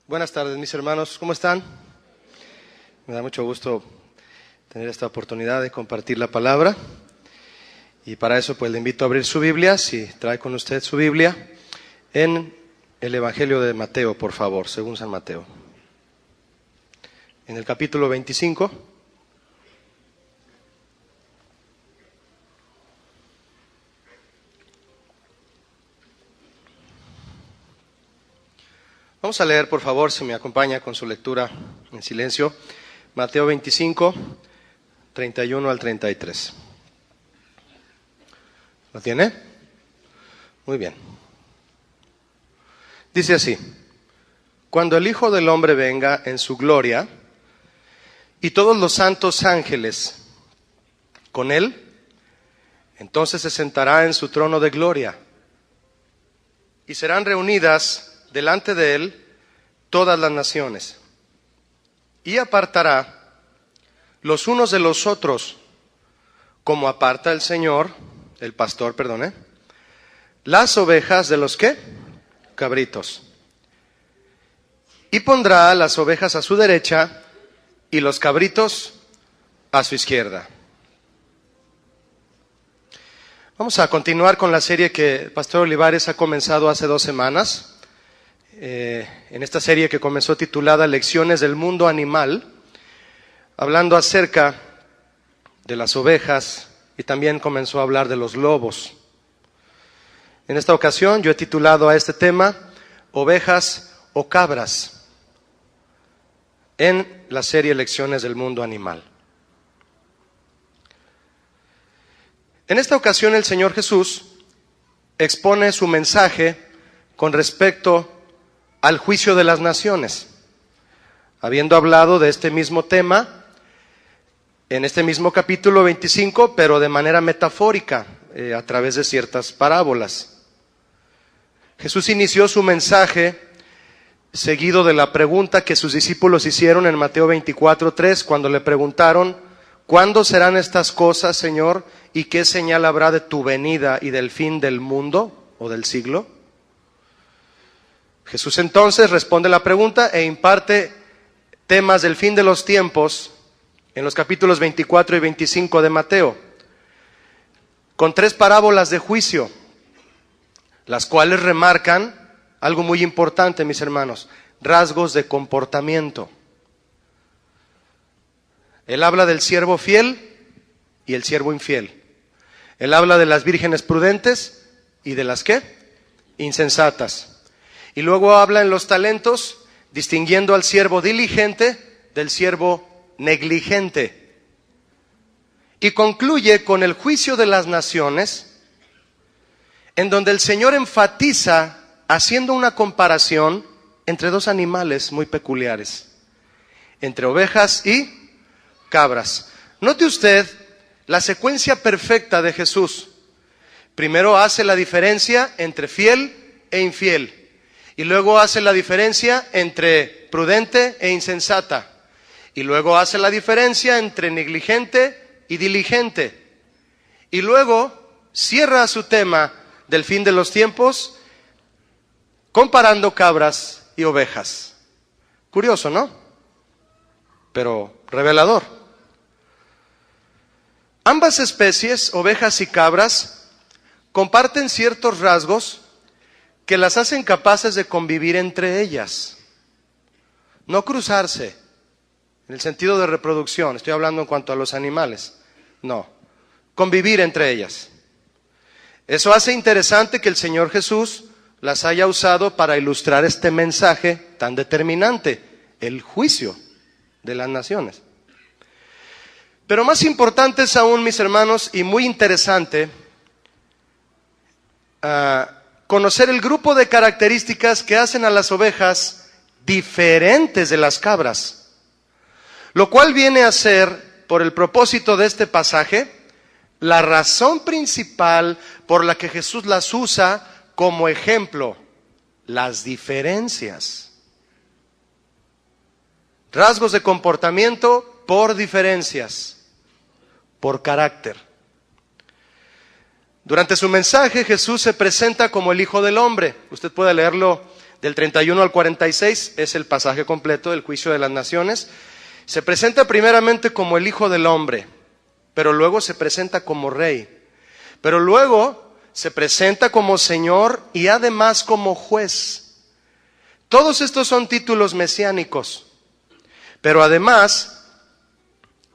Buenas tardes, mis hermanos, ¿cómo están? Me da mucho gusto tener esta oportunidad de compartir la palabra. Y para eso pues le invito a abrir su Biblia, si trae con usted su Biblia, en el Evangelio de Mateo, por favor, según San Mateo. En el capítulo 25. Vamos a leer, por favor, si me acompaña con su lectura en silencio, Mateo 25, 31 al 33. ¿Lo tiene? Muy bien. Dice así: cuando el Hijo del Hombre venga en su gloria, y todos los santos ángeles con él, entonces se sentará en su trono de gloria, y serán reunidas delante de él todas las naciones, y apartará los unos de los otros, como aparta el pastor, las ovejas de los ¿qué? Cabritos. Y pondrá las ovejas a su derecha y los cabritos a su izquierda. Vamos a continuar con la serie que el pastor Olivares ha comenzado hace 2 semanas. En esta serie que comenzó titulada Lecciones del Mundo Animal, hablando acerca de las ovejas, y también comenzó a hablar de los lobos. En esta ocasión yo he titulado a este tema Ovejas o Cabras, en la serie Lecciones del Mundo Animal. En esta ocasión el Señor Jesús expone su mensaje con respecto al juicio de las naciones, habiendo hablado de este mismo tema en este mismo capítulo 25, pero de manera metafórica, a través de ciertas parábolas. Jesús inició su mensaje seguido de la pregunta que sus discípulos hicieron en Mateo 24:3, cuando le preguntaron: ¿cuándo serán estas cosas, Señor? ¿Y qué señal habrá de tu venida y del fin del mundo o del siglo? Jesús entonces responde la pregunta e imparte temas del fin de los tiempos en los capítulos 24 y 25 de Mateo, con 3 parábolas de juicio, las cuales remarcan algo muy importante, mis hermanos: rasgos de comportamiento. Él habla del siervo fiel y el siervo infiel. Él habla de las vírgenes prudentes y de las ¿qué? Insensatas. Y luego habla en los talentos, distinguiendo al siervo diligente del siervo negligente. Y concluye con el juicio de las naciones, en donde el Señor enfatiza haciendo una comparación entre 2 animales muy peculiares, entre ovejas y cabras. Note usted la secuencia perfecta de Jesús. Primero hace la diferencia entre fiel e infiel. Y luego hace la diferencia entre prudente e insensata. Y luego hace la diferencia entre negligente y diligente. Y luego cierra su tema del fin de los tiempos comparando cabras y ovejas. Curioso, ¿no? Pero revelador. Ambas especies, ovejas y cabras, comparten ciertos rasgos que las hacen capaces de convivir entre ellas. No cruzarse, en el sentido de reproducción, estoy hablando en cuanto a los animales. No, convivir entre ellas. Eso hace interesante que el Señor Jesús las haya usado para ilustrar este mensaje tan determinante, el juicio de las naciones. Pero más importante es aún, mis hermanos, y muy interesante, conocer el grupo de características que hacen a las ovejas diferentes de las cabras, lo cual viene a ser, por el propósito de este pasaje, la razón principal por la que Jesús las usa como ejemplo: las diferencias. Rasgos de comportamiento por diferencias, por carácter. Durante su mensaje, Jesús se presenta como el Hijo del Hombre. Usted puede leerlo del 31 al 46, es el pasaje completo del juicio de las naciones. Se presenta primeramente como el Hijo del Hombre, pero luego se presenta como Rey, pero luego se presenta como Señor y además como Juez. Todos estos son títulos mesiánicos, pero además,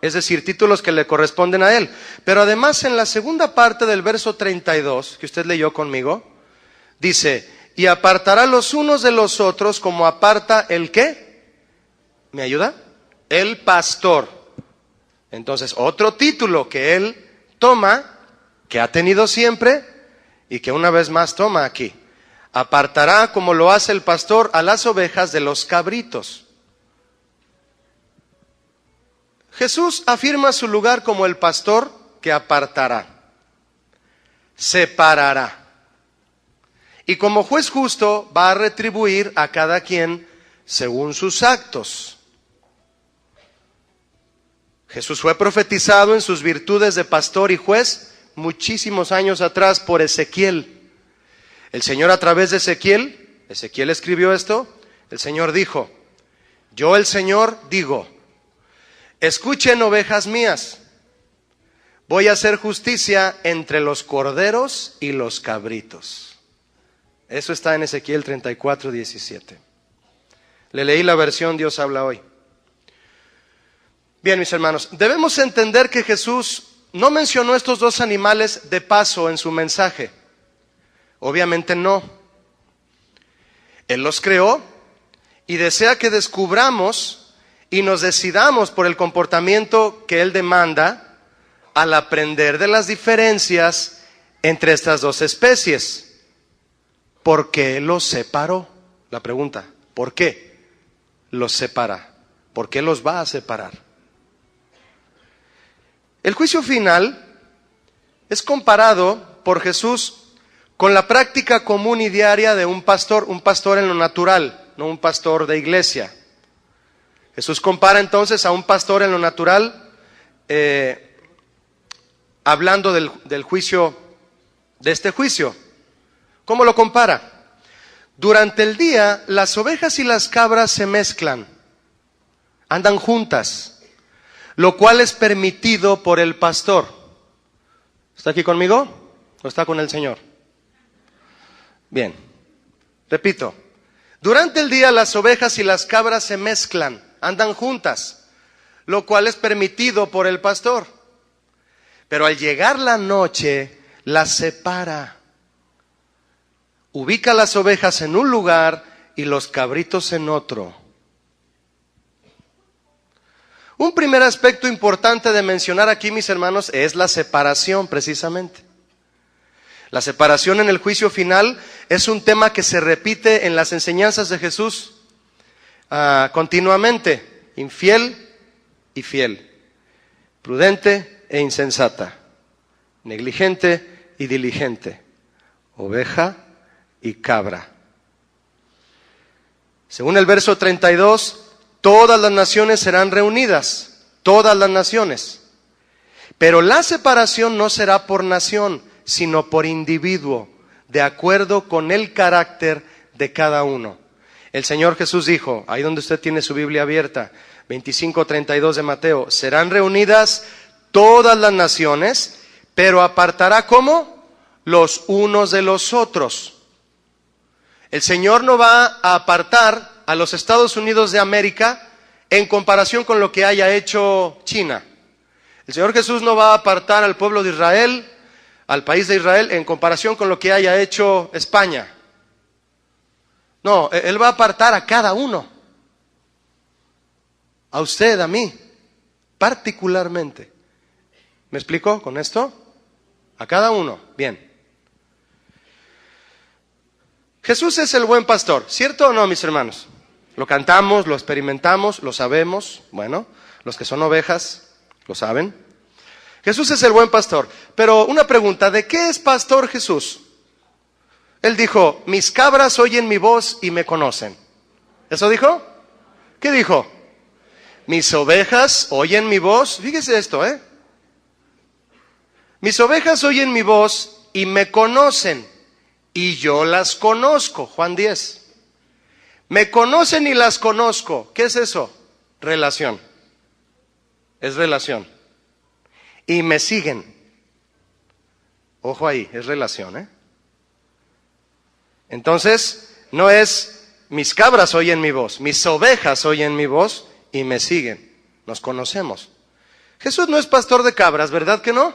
es decir, títulos que le corresponden a Él. Pero además en la segunda parte del verso 32, que usted leyó conmigo, dice, y apartará los unos de los otros como aparta el ¿qué? ¿Me ayuda? El pastor. Entonces, otro título que Él toma, que ha tenido siempre y que una vez más toma aquí. Apartará como lo hace el pastor a las ovejas de los cabritos. Jesús afirma su lugar como el pastor que apartará, separará. Y como juez justo va a retribuir a cada quien según sus actos. Jesús fue profetizado en sus virtudes de pastor y juez muchísimos años atrás por Ezequiel. El Señor a través de Ezequiel escribió esto, el Señor dijo, yo el Señor digo, escuchen ovejas mías, voy a hacer justicia entre los corderos y los cabritos. Eso está en Ezequiel 34:17. Le leí la versión Dios habla hoy. Bien, mis hermanos, debemos entender que Jesús no mencionó estos dos animales de paso en su mensaje. Obviamente no. Él los creó y desea que descubramos y nos decidamos por el comportamiento que Él demanda al aprender de las diferencias entre estas dos especies. ¿Por qué los separó? La pregunta, ¿por qué los separa? ¿Por qué los va a separar? El juicio final es comparado por Jesús con la práctica común y diaria de un pastor en lo natural, no un pastor de iglesia. Jesús compara entonces a un pastor en lo natural, hablando del juicio, de este juicio. ¿Cómo lo compara? Durante el día, las ovejas y las cabras se mezclan, andan juntas, lo cual es permitido por el pastor. ¿Está aquí conmigo o está con el Señor? Bien, repito. Durante el día, las ovejas y las cabras se mezclan, andan juntas, lo cual es permitido por el pastor. Pero al llegar la noche, las separa. Ubica las ovejas en un lugar y los cabritos en otro. Un primer aspecto importante de mencionar aquí, mis hermanos, es la separación, precisamente. La separación en el juicio final es un tema que se repite en las enseñanzas de Jesús continuamente. Infiel y fiel, prudente e insensata, negligente y diligente, oveja y cabra. Según el verso 32, todas las naciones serán reunidas, todas las naciones. Pero la separación no será por nación, sino por individuo, de acuerdo con el carácter de cada uno. El Señor Jesús dijo, ahí donde usted tiene su Biblia abierta, 25:32 de Mateo, serán reunidas todas las naciones, pero apartará ¿cómo? Los unos de los otros. El Señor no va a apartar a los Estados Unidos de América en comparación con lo que haya hecho China. El Señor Jesús no va a apartar al pueblo de Israel, al país de Israel, en comparación con lo que haya hecho España. No, Él va a apartar a cada uno. A usted, a mí, particularmente. ¿Me explico con esto? A cada uno. Bien. Jesús es el buen pastor, ¿cierto o no, mis hermanos? Lo cantamos, lo experimentamos, lo sabemos. Bueno, los que son ovejas lo saben. Jesús es el buen pastor. Pero una pregunta, ¿de qué es pastor Jesús? Él dijo, mis cabras oyen mi voz y me conocen. ¿Eso dijo? ¿Qué dijo? Mis ovejas oyen mi voz. Fíjese esto, Mis ovejas oyen mi voz y me conocen. Y yo las conozco. Juan 10. Me conocen y las conozco. ¿Qué es eso? Relación. Es relación. Y me siguen. Ojo ahí, es relación, ¿eh? Entonces, no es mis cabras oyen mi voz, mis ovejas oyen mi voz y me siguen. Nos conocemos. Jesús no es pastor de cabras, ¿verdad que no?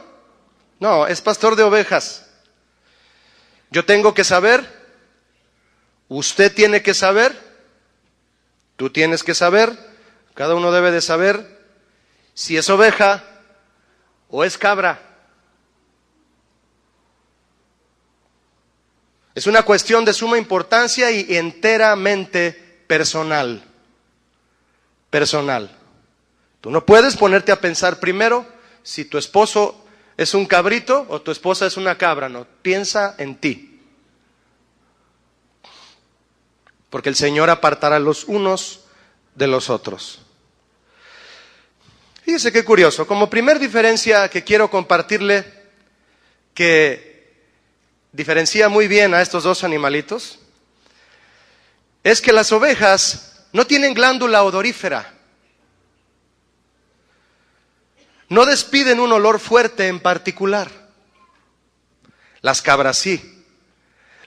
No, es pastor de ovejas. Yo tengo que saber, usted tiene que saber, tú tienes que saber, cada uno debe de saber si es oveja o es cabra. Es una cuestión de suma importancia y enteramente personal. Personal. Tú no puedes ponerte a pensar primero si tu esposo es un cabrito o tu esposa es una cabra. No, piensa en ti. Porque el Señor apartará los unos de los otros. Fíjese qué curioso. Como primer diferencia que quiero compartirle, que diferencia muy bien a estos dos animalitos, es que las ovejas no tienen glándula odorífera. No despiden un olor fuerte en particular. Las cabras sí.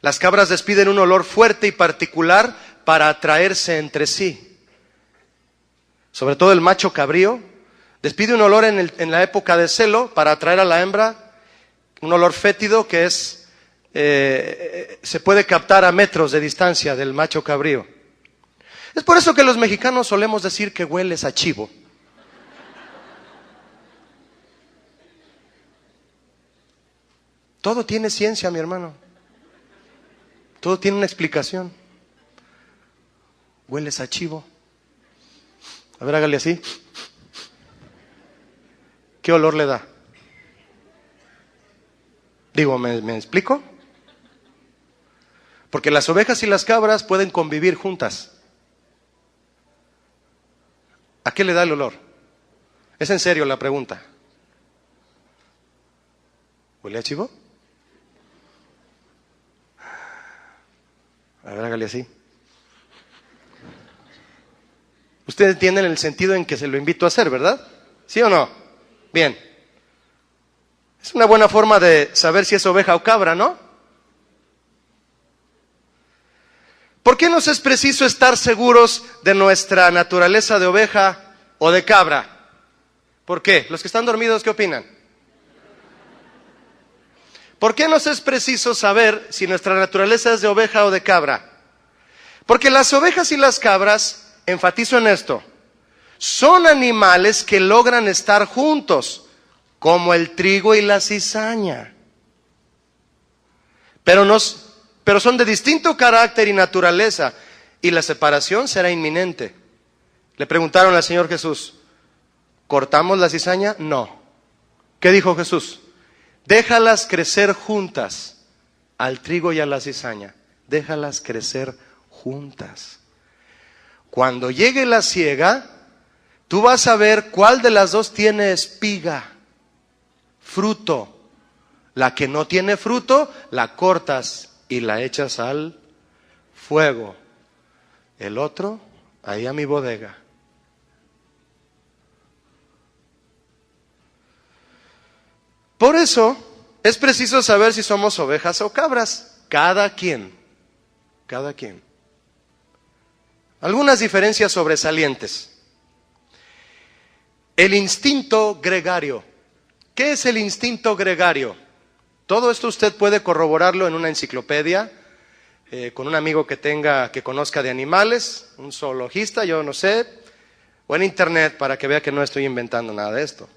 Las cabras despiden un olor fuerte y particular para atraerse entre sí. Sobre todo el macho cabrío despide un olor en la época de celo para atraer a la hembra, un olor fétido que es se puede captar a metros de distancia del macho cabrío. Es por eso que los mexicanos solemos decir que hueles a chivo. Todo tiene ciencia, mi hermano. Todo tiene una explicación. Hueles a chivo. A ver, hágale así. ¿Qué olor le da? Digo, ¿me explico? Porque las ovejas y las cabras pueden convivir juntas. ¿A qué le da el olor? Es en serio la pregunta. ¿Huele a chivo? A ver, hágale así. Ustedes entienden el sentido en que se lo invito a hacer, ¿verdad? ¿Sí o no? Bien. Es una buena forma de saber si es oveja o cabra, ¿no? ¿Por qué nos es preciso estar seguros de nuestra naturaleza de oveja o de cabra? ¿Por qué? Los que están dormidos, ¿qué opinan? ¿Por qué nos es preciso saber si nuestra naturaleza es de oveja o de cabra? Porque las ovejas y las cabras, enfatizo en esto, son animales que logran estar juntos, como el trigo y la cizaña. Pero son de distinto carácter y naturaleza, y la separación será inminente. Le preguntaron al Señor Jesús, ¿cortamos la cizaña? No. ¿Qué dijo Jesús? Déjalas crecer juntas, al trigo y a la cizaña. Déjalas crecer juntas. Cuando llegue la siega, tú vas a ver cuál de las dos tiene espiga, fruto. La que no tiene fruto, la cortas y la echas al fuego. El otro, ahí a mi bodega. Por eso, es preciso saber si somos ovejas o cabras. Cada quien. Cada quien. Algunas diferencias sobresalientes. El instinto gregario. ¿Qué es el instinto gregario? Todo esto usted puede corroborarlo en una enciclopedia, con un amigo que conozca de animales, un zoologista, yo no sé, o en internet para que vea que no estoy inventando nada de esto.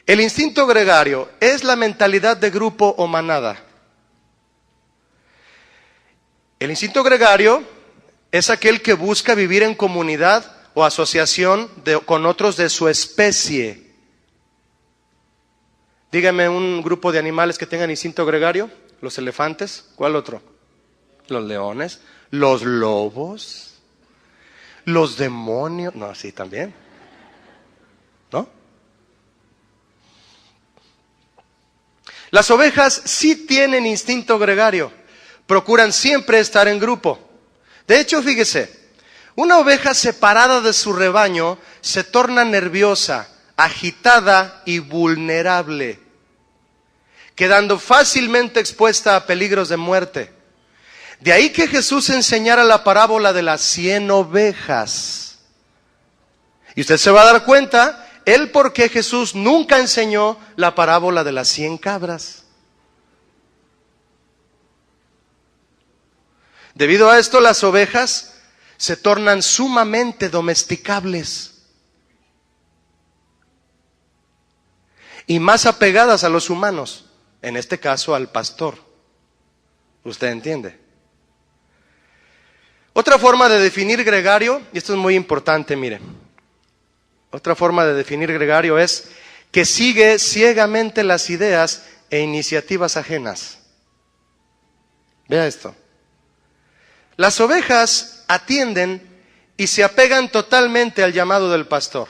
El instinto gregario es la mentalidad de grupo o manada. El instinto gregario es aquel que busca vivir en comunidad o asociación con otros de su especie. Dígame un grupo de animales que tengan instinto gregario. Los elefantes. ¿Cuál otro? Los leones. Los lobos. Los demonios. No, sí, también. ¿No? Las ovejas sí tienen instinto gregario. Procuran siempre estar en grupo. De hecho, fíjese, Una oveja separada de su rebaño se torna nerviosa, agitada y vulnerable, quedando fácilmente expuesta a peligros de muerte. De ahí que Jesús enseñara la parábola de las 100 ovejas. Y usted se va a dar cuenta el por qué Jesús nunca enseñó la parábola de las 100 cabras. Debido a esto, las ovejas se tornan sumamente domesticables y más apegadas a los humanos, en este caso al pastor. ¿Usted entiende? Otra forma de definir gregario, y esto es muy importante, mire. Otra forma de definir gregario es que sigue ciegamente las ideas e iniciativas ajenas. Vea esto. Las ovejas atienden y se apegan totalmente al llamado del pastor.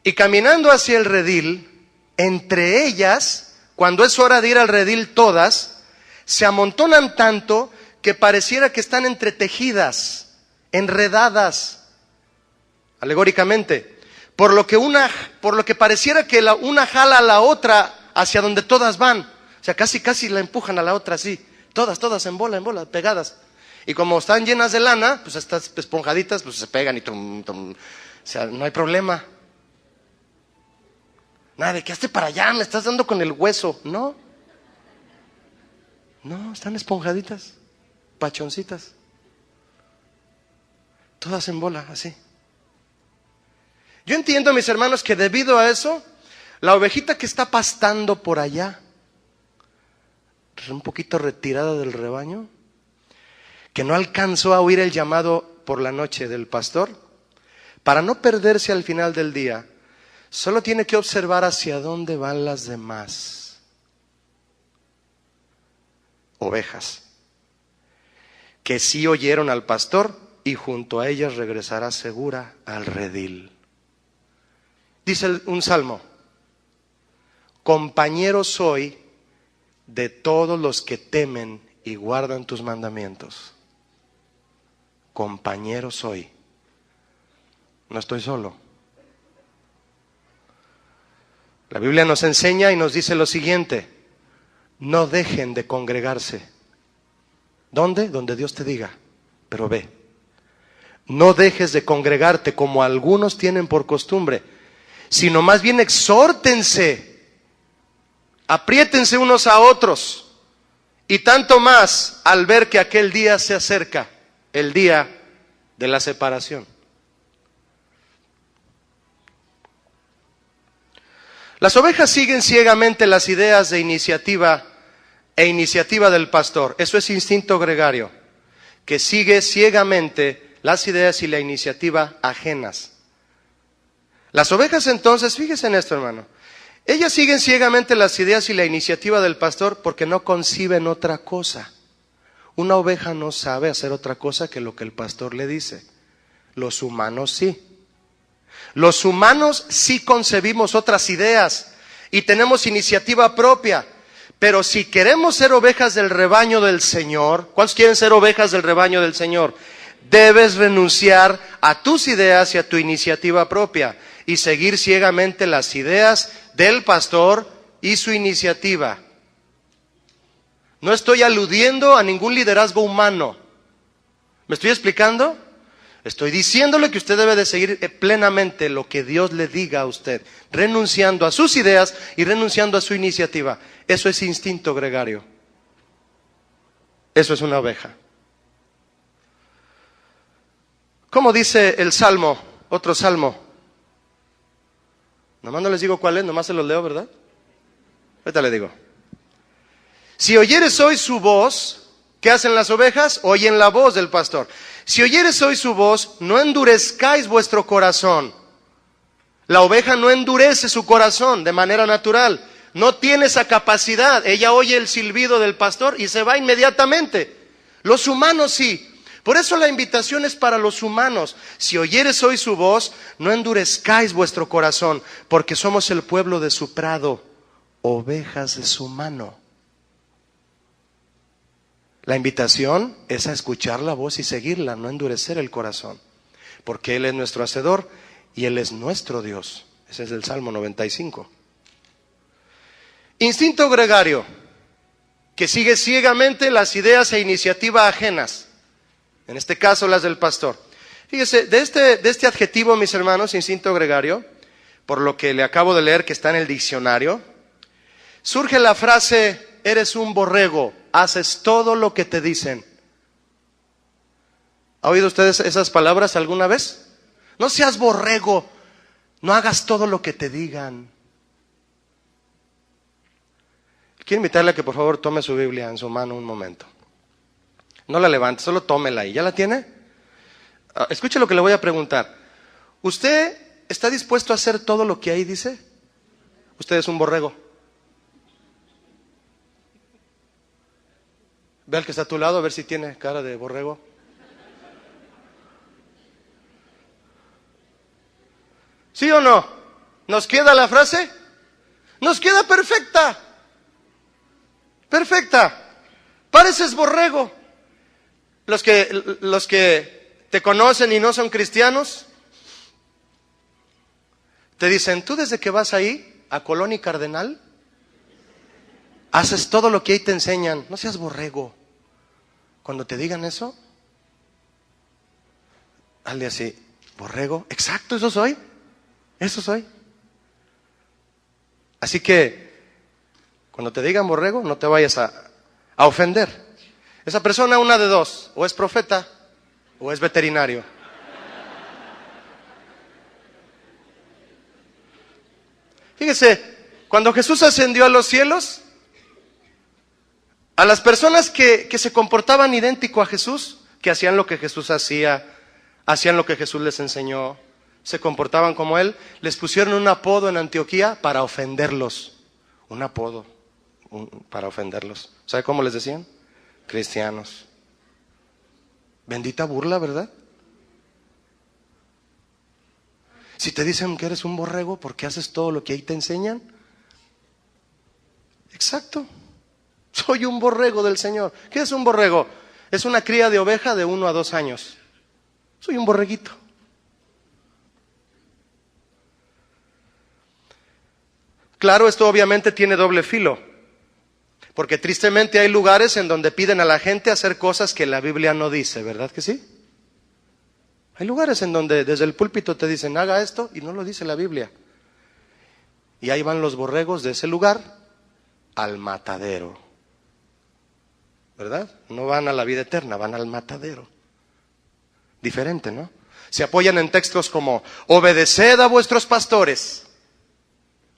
Y caminando hacia el redil, entre ellas, cuando es hora de ir al redil todas, se amontonan tanto que pareciera que están entretejidas, enredadas, alegóricamente, por lo que pareciera que una jala a la otra hacia donde todas van. O sea, casi la empujan a la otra así, todas en bola, pegadas. Y como están llenas de lana, pues estas esponjaditas pues se pegan y o sea, no hay problema. Nada de que hazte para allá, me estás dando con el hueso. No, están esponjaditas, pachoncitas, todas en bola, así. Yo entiendo, mis hermanos, que debido a eso, la ovejita que está pastando por allá, un poquito retirada del rebaño, que no alcanzó a oír el llamado por la noche del pastor, para no perderse al final del día, solo tiene que observar hacia dónde van las demás ovejas, que sí oyeron al pastor y junto a ellas regresará segura al redil. Dice un salmo: compañero soy de todos los que temen y guardan tus mandamientos. Compañero soy. No estoy solo. La Biblia nos enseña y nos dice lo siguiente: no dejen de congregarse. ¿Dónde? Donde Dios te diga, pero ve. No dejes de congregarte como algunos tienen por costumbre, sino más bien exhórtense, apriétense unos a otros, y tanto más al ver que aquel día se acerca, el día de la separación. Las ovejas siguen ciegamente las ideas de iniciativa del pastor. Eso es instinto gregario, que sigue ciegamente las ideas y la iniciativa ajenas. Las ovejas entonces, fíjese en esto, hermano, ellas siguen ciegamente las ideas y la iniciativa del pastor porque no conciben otra cosa. Una oveja no sabe hacer otra cosa que lo que el pastor le dice. Los humanos sí. Los humanos sí concebimos otras ideas y tenemos iniciativa propia. Pero si queremos ser ovejas del rebaño del Señor, ¿cuántos quieren ser ovejas del rebaño del Señor? Debes renunciar a tus ideas y a tu iniciativa propia y seguir ciegamente las ideas del pastor y su iniciativa. No estoy aludiendo a ningún liderazgo humano. ¿Me estoy explicando? Estoy diciéndole que usted debe de seguir plenamente lo que Dios le diga a usted, renunciando a sus ideas y renunciando a su iniciativa. Eso es instinto gregario. Eso es una oveja. ¿Cómo dice el salmo? Otro salmo. Nomás no les digo cuál es, nomás se los leo, ¿verdad? Ahorita le digo. Si oyeres hoy su voz, ¿qué hacen las ovejas? Oyen la voz del pastor. Si oyeres hoy su voz, no endurezcáis vuestro corazón. La oveja no endurece su corazón de manera natural. No tiene esa capacidad. Ella oye el silbido del pastor y se va inmediatamente. Los humanos sí. Por eso la invitación es para los humanos. Si oyeres hoy su voz, no endurezcáis vuestro corazón, porque somos el pueblo de su prado, ovejas de su mano. La invitación es a escuchar la voz y seguirla, no endurecer el corazón. Porque Él es nuestro hacedor y Él es nuestro Dios. Ese es el Salmo 95. Instinto gregario, que sigue ciegamente las ideas e iniciativas ajenas. En este caso las del pastor. Fíjese, de este adjetivo, mis hermanos, instinto gregario, por lo que le acabo de leer que está en el diccionario, surge la frase, eres un borrego, haces todo lo que te dicen. ¿Ha oído ustedes esas palabras alguna vez? No seas borrego, no hagas todo lo que te digan. Quiero invitarle a que por favor tome su Biblia en su mano un momento. No la levante, solo tómela ahí. ¿Ya la tiene? Escuche lo que le voy a preguntar. ¿Usted está dispuesto a hacer todo lo que ahí dice? Usted es un borrego. Ve al que está a tu lado a ver si tiene cara de borrego. ¿Sí o no? ¿Nos queda la frase? Nos queda perfecta. Perfecta. Pareces borrego. Los que te conocen y no son cristianos, te dicen, tú desde que vas ahí, a Colón y Cardenal, haces todo lo que ahí te enseñan. No seas borrego. Cuando te digan eso, hazle así, borrego. Exacto, eso soy. Eso soy. Así que, cuando te digan borrego, no te vayas a ofender. Esa persona, una de dos, o es profeta o es veterinario. Fíjese, cuando Jesús ascendió a los cielos, a las personas que se comportaban idéntico a Jesús, que hacían lo que Jesús hacía, hacían lo que Jesús les enseñó, se comportaban como Él, les pusieron un apodo en Antioquía para ofenderlos. Un apodo para ofenderlos. ¿Sabe cómo les decían? Cristianos. Bendita burla, ¿verdad? Si te dicen que eres un borrego porque haces todo lo que ahí te enseñan. Exacto. Soy un borrego del Señor. ¿Qué es un borrego? Es una cría de oveja de 1 a 2 años. Soy un borreguito. Claro, esto obviamente tiene doble filo, porque tristemente hay lugares en donde piden a la gente hacer cosas que la Biblia no dice, ¿verdad que sí? Hay lugares en donde desde el púlpito te dicen, haga esto, y no lo dice la Biblia. Y ahí van los borregos de ese lugar al matadero, ¿verdad? No van a la vida eterna, van al matadero. Diferente, ¿no? Se apoyan en textos como, obedeced a vuestros pastores.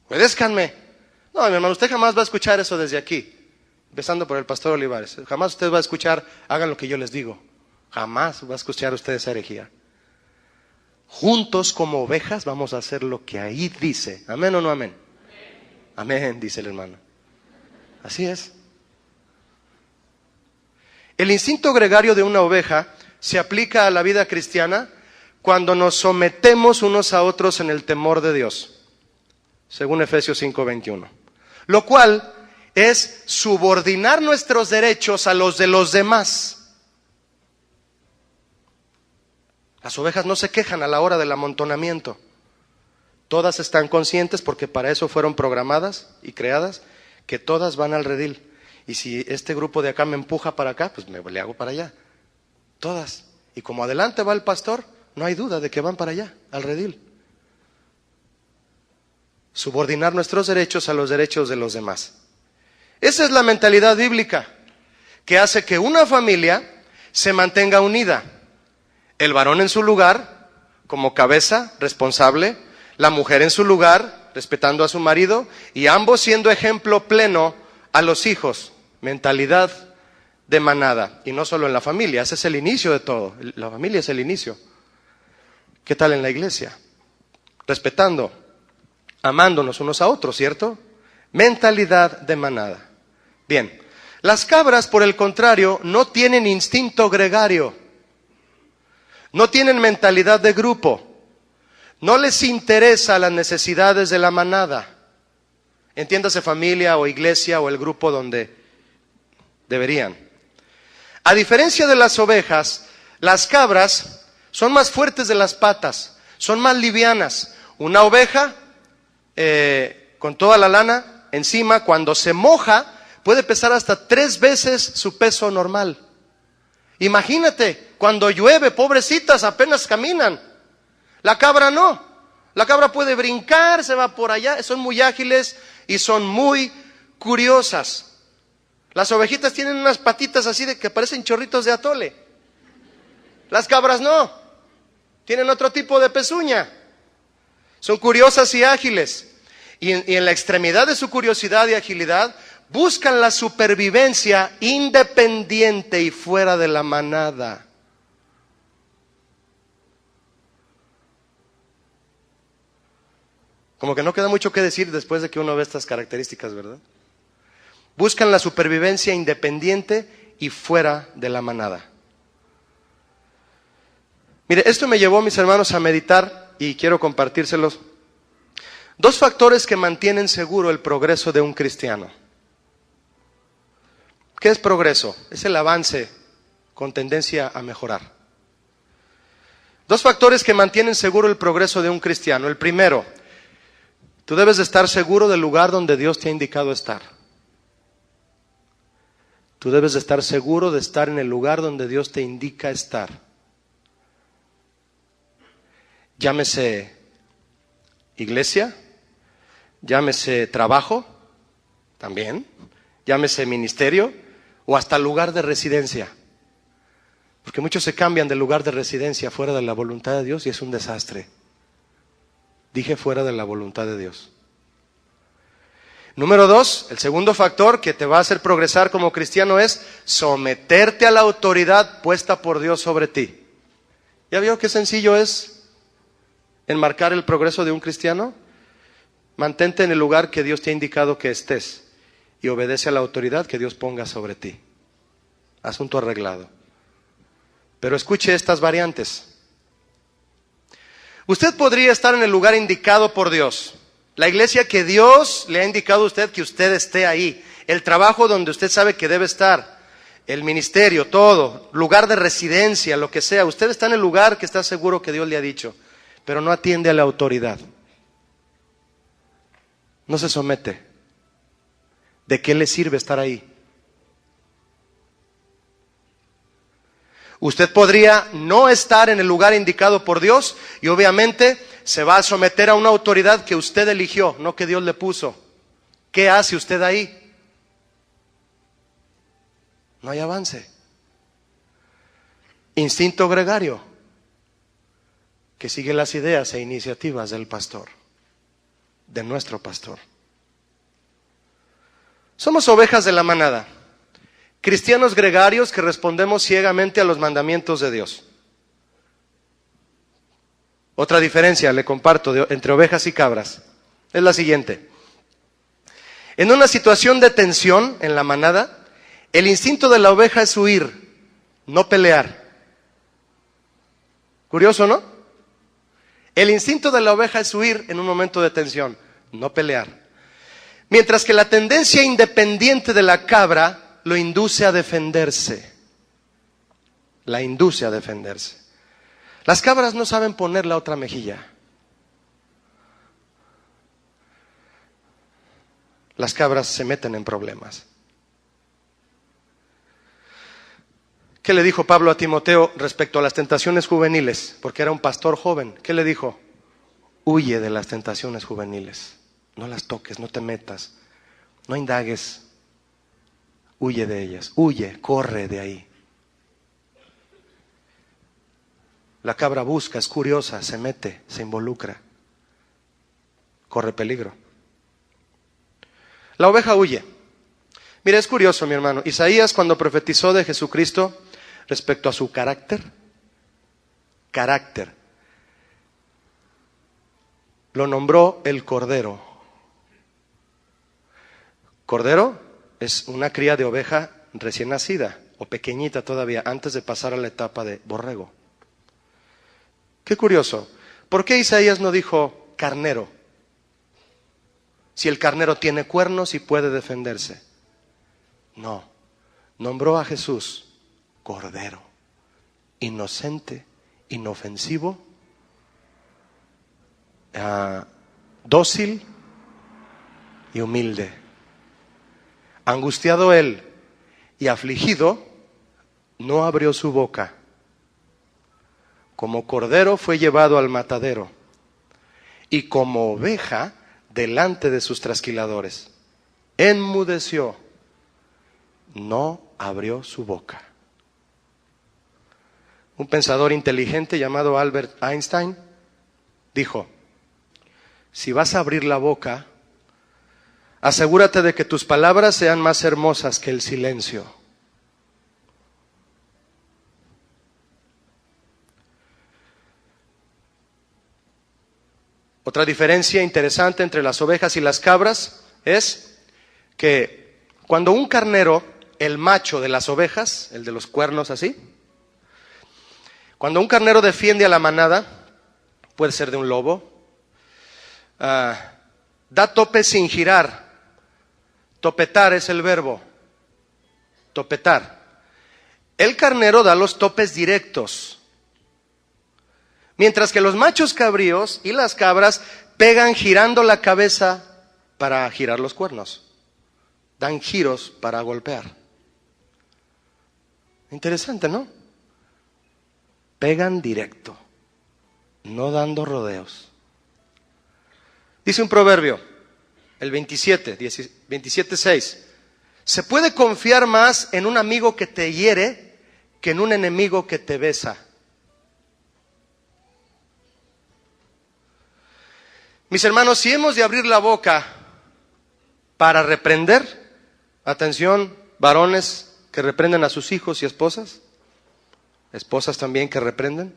Obedézcanme. No, mi hermano, usted jamás va a escuchar eso desde aquí. Empezando por el pastor Olivares. Jamás usted va a escuchar, hagan lo que yo les digo. Jamás va a escuchar usted esa herejía. Juntos como ovejas vamos a hacer lo que ahí dice. ¿Amén o no amén? Amén, dice el hermano. Así es. El instinto gregario de una oveja se aplica a la vida cristiana cuando nos sometemos unos a otros en el temor de Dios. Según Efesios 5:21. Lo cual es subordinar nuestros derechos a los de los demás. Las ovejas no se quejan a la hora del amontonamiento. Todas están conscientes, porque para eso fueron programadas y creadas, que todas van al redil. Y si este grupo de acá me empuja para acá, pues le hago para allá. Todas. Y como adelante va el pastor, no hay duda de que van para allá, al redil. Subordinar nuestros derechos a los derechos de los demás. Esa es la mentalidad bíblica que hace que una familia se mantenga unida. El varón en su lugar, como cabeza responsable, la mujer en su lugar, respetando a su marido, y ambos siendo ejemplo pleno a los hijos. Mentalidad de manada. Y no solo en la familia, ese es el inicio de todo. La familia es el inicio. ¿Qué tal en la iglesia? Respetando, amándonos unos a otros, ¿cierto? Mentalidad de manada. Bien, las cabras, por el contrario, no tienen instinto gregario, no tienen mentalidad de grupo, no les interesa las necesidades de la manada. Entiéndase familia o iglesia o el grupo donde deberían. A diferencia de las ovejas, las cabras son más fuertes de las patas, son más livianas. Una oveja con toda la lana encima, cuando se moja, puede pesar hasta 3 veces su peso normal. Imagínate, cuando llueve, pobrecitas, apenas caminan. La cabra no. La cabra puede brincar, se va por allá, son muy ágiles y son muy curiosas. Las ovejitas tienen unas patitas así de que parecen chorritos de atole. Las cabras no. Tienen otro tipo de pezuña. Son curiosas y ágiles. Y en la extremidad de su curiosidad y agilidad, buscan la supervivencia independiente y fuera de la manada. Como que no queda mucho que decir después de que uno ve estas características, ¿verdad? Buscan la supervivencia independiente y fuera de la manada. Mire, esto me llevó, mis hermanos, a meditar y quiero compartírselos. 2 factores que mantienen seguro el progreso de un cristiano. ¿Qué es progreso? Es el avance con tendencia a mejorar. 2 factores que mantienen seguro el progreso de un cristiano. El primero, tú debes de estar seguro del lugar donde Dios te ha indicado estar. Tú debes de estar seguro de estar en el lugar donde Dios te indica estar. Llámese iglesia, llámese trabajo, también, llámese ministerio o hasta lugar de residencia. Porque muchos se cambian del lugar de residencia fuera de la voluntad de Dios y es un desastre. Dije fuera de la voluntad de Dios. Número 2, el segundo factor que te va a hacer progresar como cristiano es someterte a la autoridad puesta por Dios sobre ti. ¿Ya vio qué sencillo es enmarcar el progreso de un cristiano? Mantente en el lugar que Dios te ha indicado que estés y obedece a la autoridad que Dios ponga sobre ti. Asunto arreglado. Pero escuche estas variantes. Usted podría estar en el lugar indicado por Dios. La iglesia que Dios le ha indicado a usted que usted esté ahí. El trabajo donde usted sabe que debe estar. El ministerio, todo. Lugar de residencia, lo que sea. Usted está en el lugar que está seguro que Dios le ha dicho. Pero no atiende a la autoridad. No se somete. ¿De qué le sirve estar ahí? Usted podría no estar en el lugar indicado por Dios y obviamente se va a someter a una autoridad que usted eligió, no que Dios le puso. ¿Qué hace usted ahí? No hay avance. Instinto gregario, que sigue las ideas e iniciativas del pastor, de nuestro pastor. Somos ovejas de la manada. Cristianos gregarios que respondemos ciegamente a los mandamientos de Dios. Otra diferencia, le comparto, entre ovejas y cabras, es la siguiente. En una situación de tensión en la manada, el instinto de la oveja es huir, no pelear. Curioso, ¿no? El instinto de la oveja es huir en un momento de tensión, no pelear. Mientras que la tendencia independiente de la cabra lo induce a defenderse. La induce a defenderse. Las cabras no saben poner la otra mejilla. Las cabras se meten en problemas. ¿Qué le dijo Pablo a Timoteo respecto a las tentaciones juveniles? Porque era un pastor joven. ¿Qué le dijo? Huye de las tentaciones juveniles. No las toques, no te metas, no indagues. Huye de ellas, huye, corre de ahí. La cabra busca, es curiosa, se mete, se involucra, corre peligro. La oveja huye. Mira, es curioso, mi hermano. Isaías, cuando profetizó de Jesucristo respecto a su carácter, lo nombró el Cordero. Cordero es una cría de oveja recién nacida o pequeñita todavía, antes de pasar a la etapa de borrego. Qué curioso. ¿Por qué Isaías no dijo carnero? Si el carnero tiene cuernos y puede defenderse. No, nombró a Jesús cordero, inocente, inofensivo, dócil y humilde. Angustiado él y afligido, no abrió su boca. Como cordero fue llevado al matadero, y como oveja delante de sus trasquiladores. Enmudeció, no abrió su boca. Un pensador inteligente llamado Albert Einstein dijo: si vas a abrir la boca, asegúrate de que tus palabras sean más hermosas que el silencio. Otra diferencia interesante entre las ovejas y las cabras es que cuando un carnero, el macho de las ovejas, el de los cuernos así, cuando un carnero defiende a la manada, puede ser de un lobo, da topes sin girar. Topetar es el verbo, topetar. El carnero da los topes directos, mientras que los machos cabríos y las cabras pegan girando la cabeza para girar los cuernos. Dan giros para golpear. Interesante, ¿no? Pegan directo, no dando rodeos. Dice un proverbio, el 27:6. Se puede confiar más en un amigo que te hiere que en un enemigo que te besa. Mis hermanos, si hemos de abrir la boca para reprender, atención, varones que reprenden a sus hijos y esposas también que reprenden,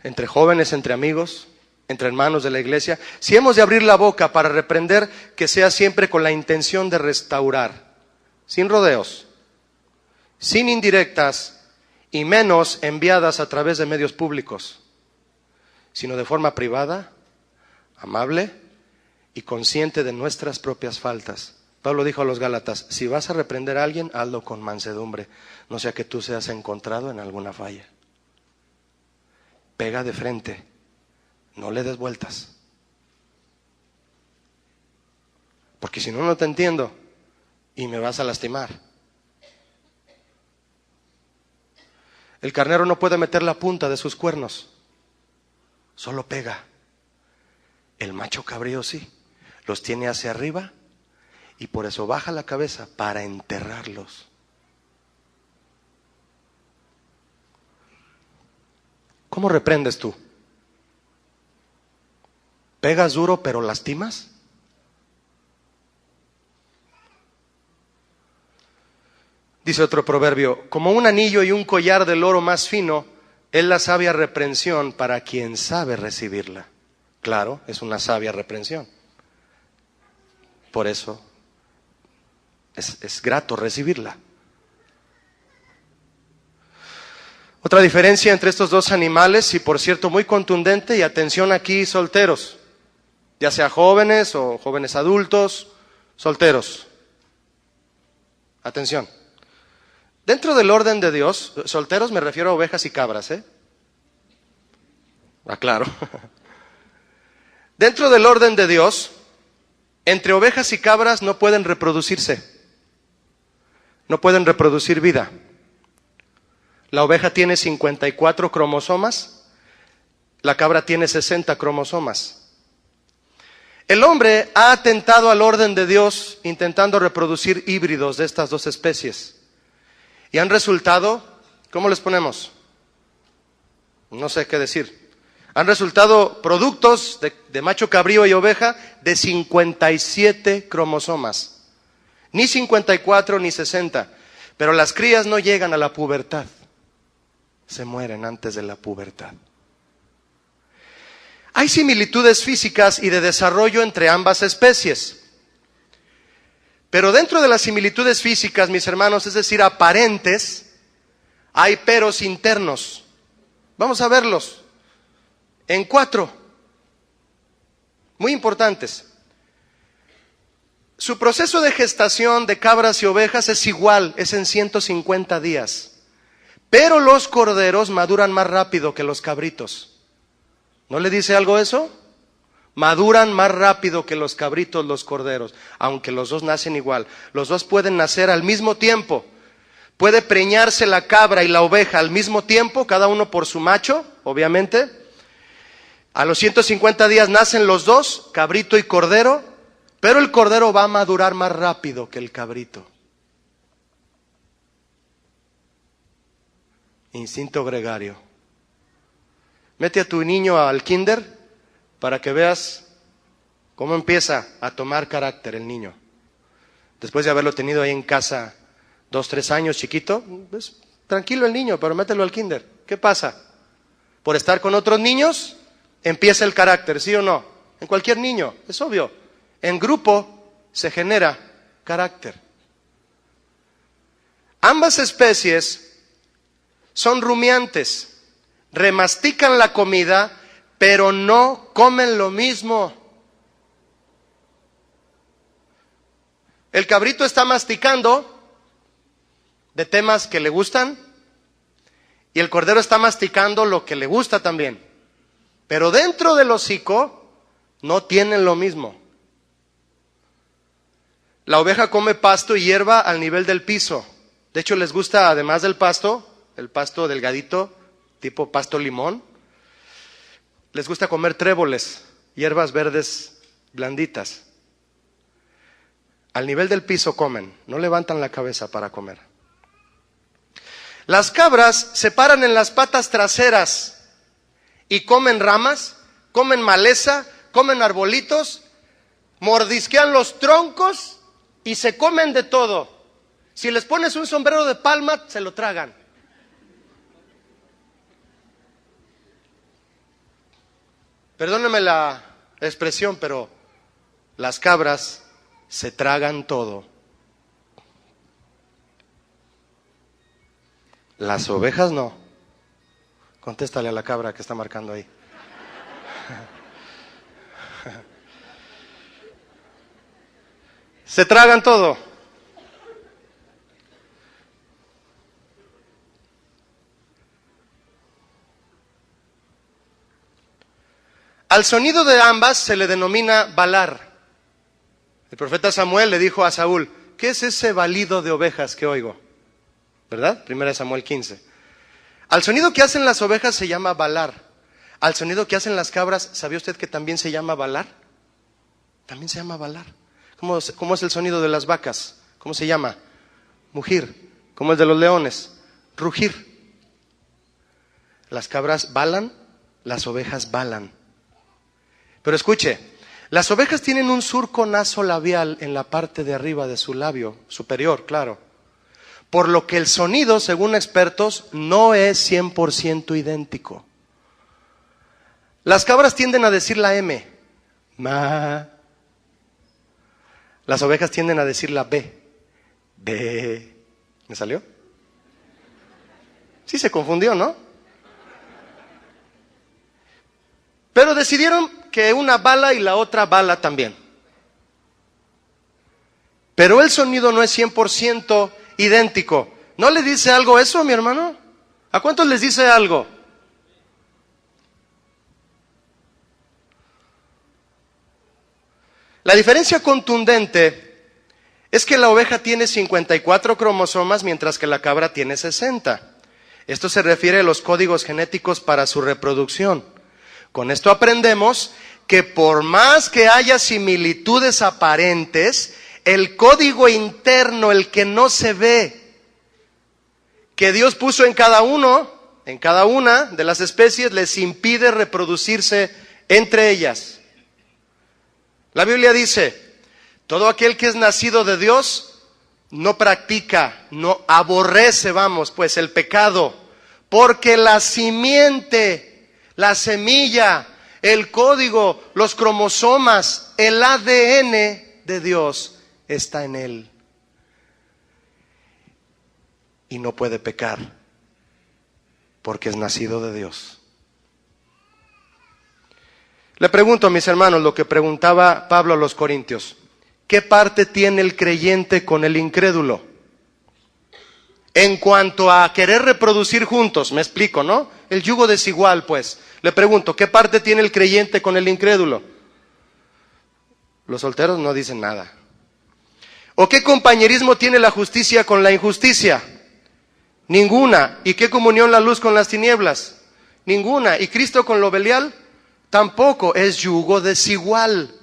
entre jóvenes, entre amigos, entre hermanos de la iglesia, si hemos de abrir la boca para reprender, que sea siempre con la intención de restaurar, sin rodeos, sin indirectas y menos enviadas a través de medios públicos, sino de forma privada, amable y consciente de nuestras propias faltas. Pablo dijo a los Gálatas: si vas a reprender a alguien, hazlo con mansedumbre, no sea que tú seas encontrado en alguna falla. Pega de frente, no le des vueltas, porque si no, no te entiendo y me vas a lastimar. El carnero no puede meter la punta de sus cuernos, solo pega. El macho cabrío sí, los tiene hacia arriba y por eso baja la cabeza para enterrarlos. ¿Cómo reprendes tú? ¿Pegas duro pero lastimas? Dice otro proverbio: como un anillo y un collar del oro más fino, es la sabia reprensión para quien sabe recibirla. Claro, es una sabia reprensión. Por eso es grato recibirla. Otra diferencia entre estos dos animales, y por cierto muy contundente, y atención aquí solteros, ya sea jóvenes o jóvenes adultos, solteros. Atención. Dentro del orden de Dios, solteros me refiero a ovejas y cabras, Aclaro. Dentro del orden de Dios, entre ovejas y cabras no pueden reproducirse, no pueden reproducir vida. La oveja tiene 54 cromosomas, la cabra tiene 60 cromosomas. El hombre ha atentado al orden de Dios intentando reproducir híbridos de estas dos especies. Y han resultado, ¿cómo les ponemos? No sé qué decir. Han resultado productos de macho cabrío y oveja de 57 cromosomas. Ni 54 ni 60. Pero las crías no llegan a la pubertad. Se mueren antes de la pubertad. Hay similitudes físicas y de desarrollo entre ambas especies. Pero dentro de las similitudes físicas, mis hermanos, es decir, aparentes, hay peros internos. Vamos a verlos. En 4, muy importantes. Su proceso de gestación de cabras y ovejas es igual, es en 150 días. Pero los corderos maduran más rápido que los cabritos. ¿No le dice algo eso? Maduran más rápido que los cabritos los corderos, aunque los dos nacen igual. Los dos pueden nacer al mismo tiempo. Puede preñarse la cabra y la oveja al mismo tiempo, cada uno por su macho, obviamente. A los 150 días nacen los dos, cabrito y cordero, pero el cordero va a madurar más rápido que el cabrito. Instinto gregario. Mete a tu niño al kinder para que veas cómo empieza a tomar carácter el niño. Después de haberlo tenido ahí en casa 2, 3 años chiquito, pues, tranquilo el niño, pero mételo al kinder. ¿Qué pasa? Por estar con otros niños, empieza el carácter, ¿sí o no? En cualquier niño, es obvio. En grupo se genera carácter. Ambas especies son rumiantes, remastican la comida, pero no comen lo mismo. El cabrito está masticando de temas que le gustan y el cordero está masticando lo que le gusta también. Pero dentro del hocico no tienen lo mismo. La oveja come pasto y hierba al nivel del piso. De hecho, les gusta, además del pasto, el pasto delgadito, tipo pasto limón, les gusta comer tréboles, hierbas verdes blanditas. Al nivel del piso comen, no levantan la cabeza para comer. Las cabras se paran en las patas traseras y comen ramas, comen maleza, comen arbolitos, mordisquean los troncos y se comen de todo. Si les pones un sombrero de palma, se lo tragan. Perdónenme la expresión, pero las cabras se tragan todo. Las ovejas no. Contéstale a la cabra que está marcando ahí. Se tragan todo. Al sonido de ambas se le denomina balar. El profeta Samuel le dijo a Saúl, ¿qué es ese balido de ovejas que oigo? ¿Verdad? 1 Samuel 15. Al sonido que hacen las ovejas se llama balar. Al sonido que hacen las cabras, ¿sabía usted que también se llama balar? También se llama balar. ¿Cómo es el sonido de las vacas? ¿Cómo se llama? Mugir. ¿Cómo es de los leones? Rugir. Las cabras balan, las ovejas balan. Pero escuche, las ovejas tienen un surco nasolabial en la parte de arriba de su labio superior, claro. Por lo que el sonido, según expertos, no es 100% idéntico. Las cabras tienden a decir la M, ma. Las ovejas tienden a decir la B, B. ¿Me salió? Sí se confundió, ¿no? Pero decidieron que una bala y la otra bala también. Pero el sonido no es 100% idéntico. ¿No le dice algo eso, mi hermano? ¿A cuántos les dice algo? La diferencia contundente es que la oveja tiene 54 cromosomas mientras que la cabra tiene 60. Esto se refiere a los códigos genéticos para su reproducción. Con esto aprendemos que por más que haya similitudes aparentes, el código interno, el que no se ve, que Dios puso en cada uno, en cada una de las especies, les impide reproducirse entre ellas. La Biblia dice, todo aquel que es nacido de Dios no practica, no aborrece, pues el pecado, porque la simiente, la semilla, el código, los cromosomas, el ADN de Dios está en él. Y no puede pecar porque es nacido de Dios. Le pregunto a mis hermanos lo que preguntaba Pablo a los Corintios. ¿qué parte tiene el creyente con el incrédulo? En cuanto a querer reproducir juntos, me explico, ¿no? El yugo desigual, pues. Le pregunto, ¿qué parte tiene el creyente con el incrédulo? Los solteros no dicen nada. ¿O qué compañerismo tiene la justicia con la injusticia? Ninguna. ¿Y qué comunión la luz con las tinieblas? Ninguna. ¿Y Cristo con lo Belial? Tampoco. Es yugo desigual.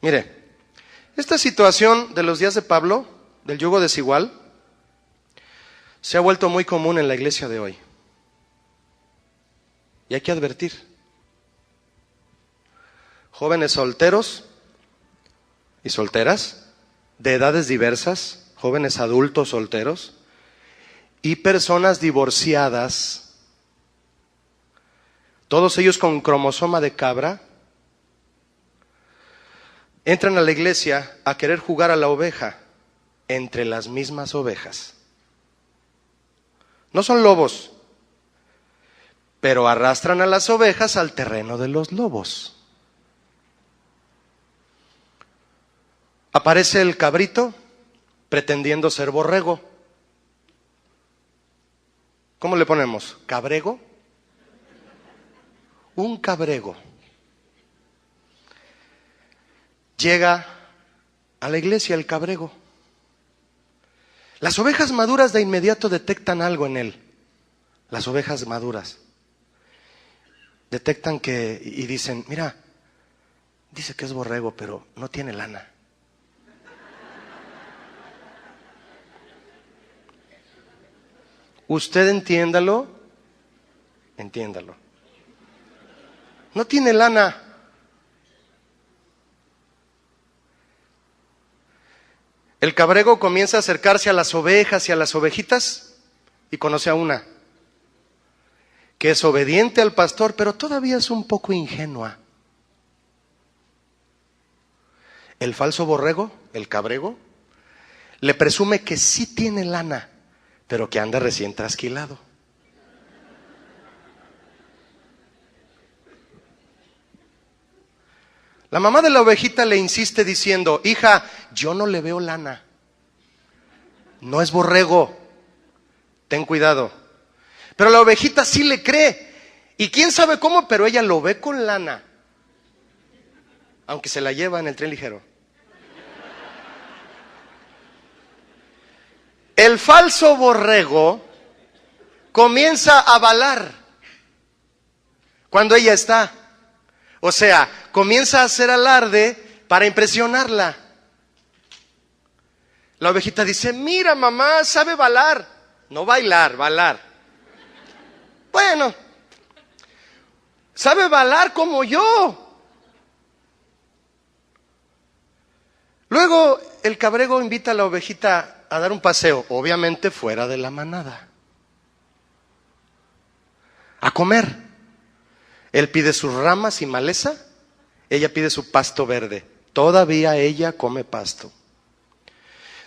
Mire, esta situación de los días de Pablo, del yugo desigual, se ha vuelto muy común en la iglesia de hoy. Y hay que advertir. Jóvenes solteros y solteras, de edades diversas, jóvenes adultos solteros y personas divorciadas, todos ellos con cromosoma de cabra, entran a la iglesia a querer jugar a la oveja entre las mismas ovejas. No son lobos, pero arrastran a las ovejas al terreno de los lobos. Aparece el cabrito pretendiendo ser borrego. ¿Cómo le ponemos? ¿Cabrego? Un cabrego. Llega a la iglesia el cabrego. Las ovejas maduras de inmediato detectan algo en él. Las ovejas maduras detectan que y dicen, mira, dice que es borrego, pero no tiene lana. Usted entiéndalo. No tiene lana. El cabrego comienza a acercarse a las ovejas y a las ovejitas y conoce a una que es obediente al pastor, pero todavía es un poco ingenua. El falso borrego, el cabrego, le presume que sí tiene lana, pero que anda recién trasquilado. La mamá de la ovejita le insiste diciendo, hija, yo no le veo lana. No es borrego. Ten cuidado. Pero la ovejita sí le cree. Y quién sabe cómo, pero ella lo ve con lana. Aunque se la lleva en el tren ligero. El falso borrego comienza a balar cuando ella está. O sea, comienza a hacer alarde para impresionarla. La ovejita dice, mira mamá, sabe balar. No bailar, balar. Bueno, sabe balar como yo. Luego el cabrego invita a la ovejita a dar un paseo, obviamente fuera de la manada. A comer. Él pide sus ramas y maleza, ella pide su pasto verde. Todavía ella come pasto.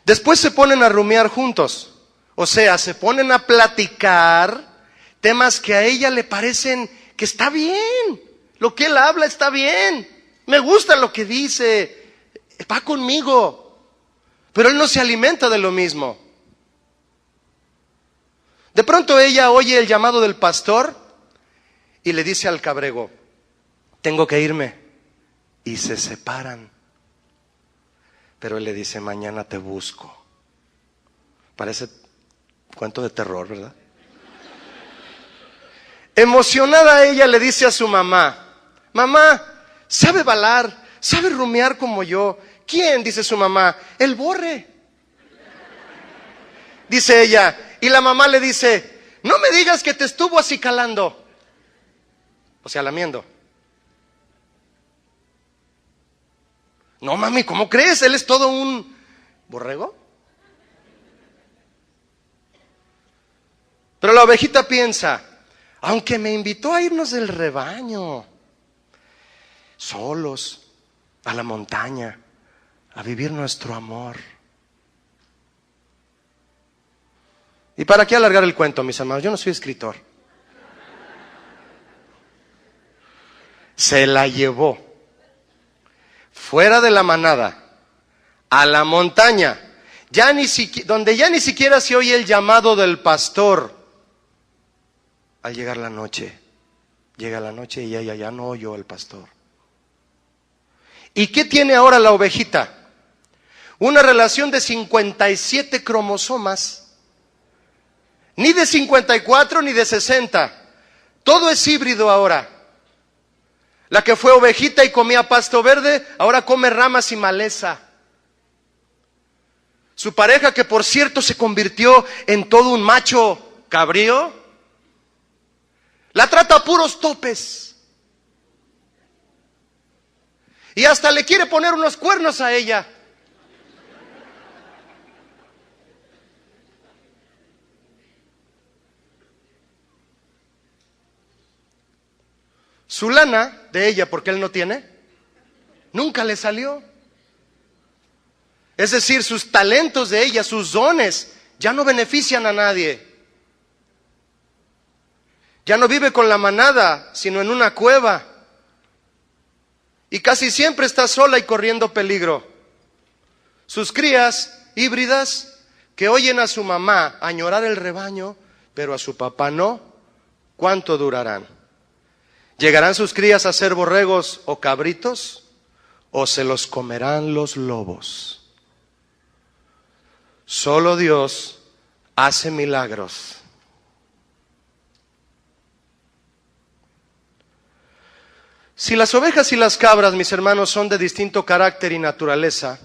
Después se ponen a rumiar juntos. O sea, se ponen a platicar temas que a ella le parecen que está bien. Lo que él habla está bien. Me gusta lo que dice. Va conmigo. Pero él no se alimenta de lo mismo. De pronto ella oye el llamado del pastor y le dice al cabrego, tengo que irme. Y se separan. Pero él le dice, mañana te busco. Parece cuento de terror, ¿verdad? Emocionada ella le dice a su mamá, mamá, sabe balar, sabe rumiar como yo. ¿Quién? Dice su mamá, el borre. Dice ella, y la mamá le dice, no me digas que te estuvo acicalando. O sea, lamiendo. No, mami, ¿cómo crees? Él es todo un borrego. Pero la ovejita piensa, aunque me invitó a irnos del rebaño, solos, a la montaña, a vivir nuestro amor. ¿Y para qué alargar el cuento, mis amados? Yo no soy escritor. Se la llevó. fuera de la manada, a la montaña, donde ya ni siquiera se oye el llamado del pastor. Al llegar la noche, llega la noche y ella ya no oyó al pastor. ¿Y qué tiene ahora la ovejita? Una relación de 57 cromosomas, ni de 54 ni de 60. Todo es híbrido ahora. La que fue ovejita y comía pasto verde, ahora come ramas y maleza. Su pareja, que por cierto se convirtió en todo un macho cabrío, la trata a puros topes. Y hasta le quiere poner unos cuernos a ella. Su lana de ella, porque él no tiene, nunca le salió. Es decir, sus talentos de ella, sus dones, ya no benefician a nadie. Ya no vive con la manada, sino en una cueva. Y casi siempre está sola y corriendo peligro. Sus crías híbridas, que oyen a su mamá añorar el rebaño, pero a su papá no, ¿cuánto durarán? ¿Llegarán sus crías a ser borregos o cabritos? ¿O se los comerán los lobos? Solo Dios hace milagros. Si las ovejas y las cabras, mis hermanos, son de distinto carácter y naturaleza,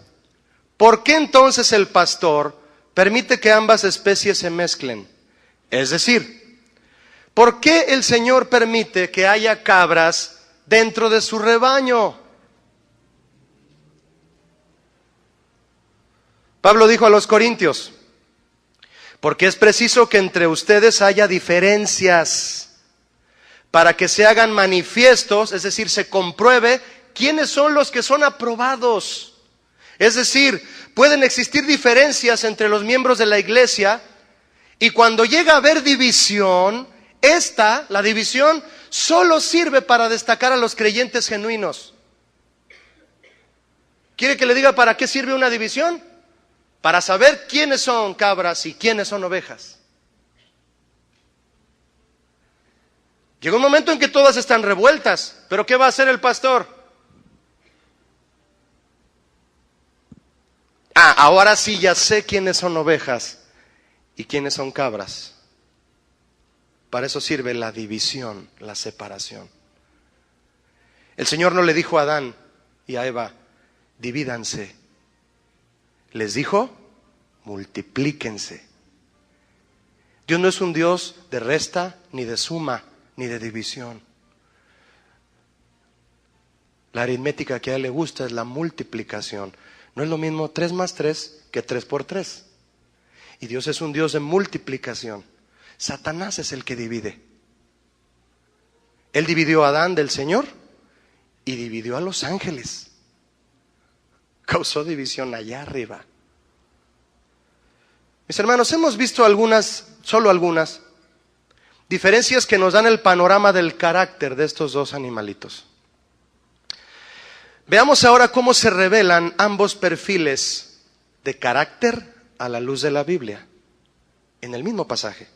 ¿por qué entonces el pastor permite que ambas especies se mezclen? Es decir, ¿por qué el Señor permite que haya cabras dentro de su rebaño? Pablo dijo a los corintios, porque es preciso que entre ustedes haya diferencias, para que se hagan manifiestos, es decir, se compruebe quiénes son los que son aprobados. Es decir, pueden existir diferencias entre los miembros de la iglesia, y cuando llega a haber división, la división, solo sirve para destacar a los creyentes genuinos. ¿Quiere que le diga para qué sirve una división? Para saber quiénes son cabras y quiénes son ovejas. Llega un momento en que todas están revueltas, pero ¿qué va a hacer el pastor? Ahora sí ya sé quiénes son ovejas y quiénes son cabras. Para eso sirve la división, la separación. El Señor no le dijo a Adán y a Eva, divídanse. Les dijo, multiplíquense. Dios no es un Dios de resta, ni de suma, ni de división. La aritmética que a Él le gusta es la multiplicación. No es lo mismo 3 más 3 que 3 por 3. Y Dios es un Dios de multiplicación. Satanás es el que divide. Él dividió a Adán del Señor y dividió a los ángeles. Causó división allá arriba. Mis hermanos, hemos visto solo algunas diferencias que nos dan el panorama del carácter de estos dos animalitos. Veamos ahora cómo se revelan ambos perfiles de carácter a la luz de la Biblia, en el mismo pasaje.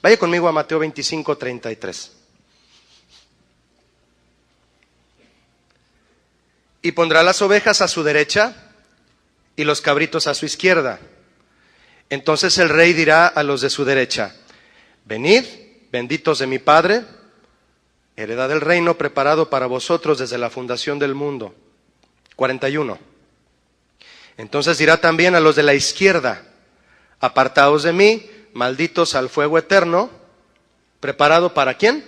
Vaya conmigo a Mateo 25:33. Y pondrá las ovejas a su derecha y los cabritos a su izquierda. Entonces el rey dirá a los de su derecha, venid, benditos de mi Padre, heredad del reino preparado para vosotros desde la fundación del mundo. 41. Entonces dirá también a los de la izquierda, apartaos de mí, malditos al fuego eterno, preparado ¿para quién?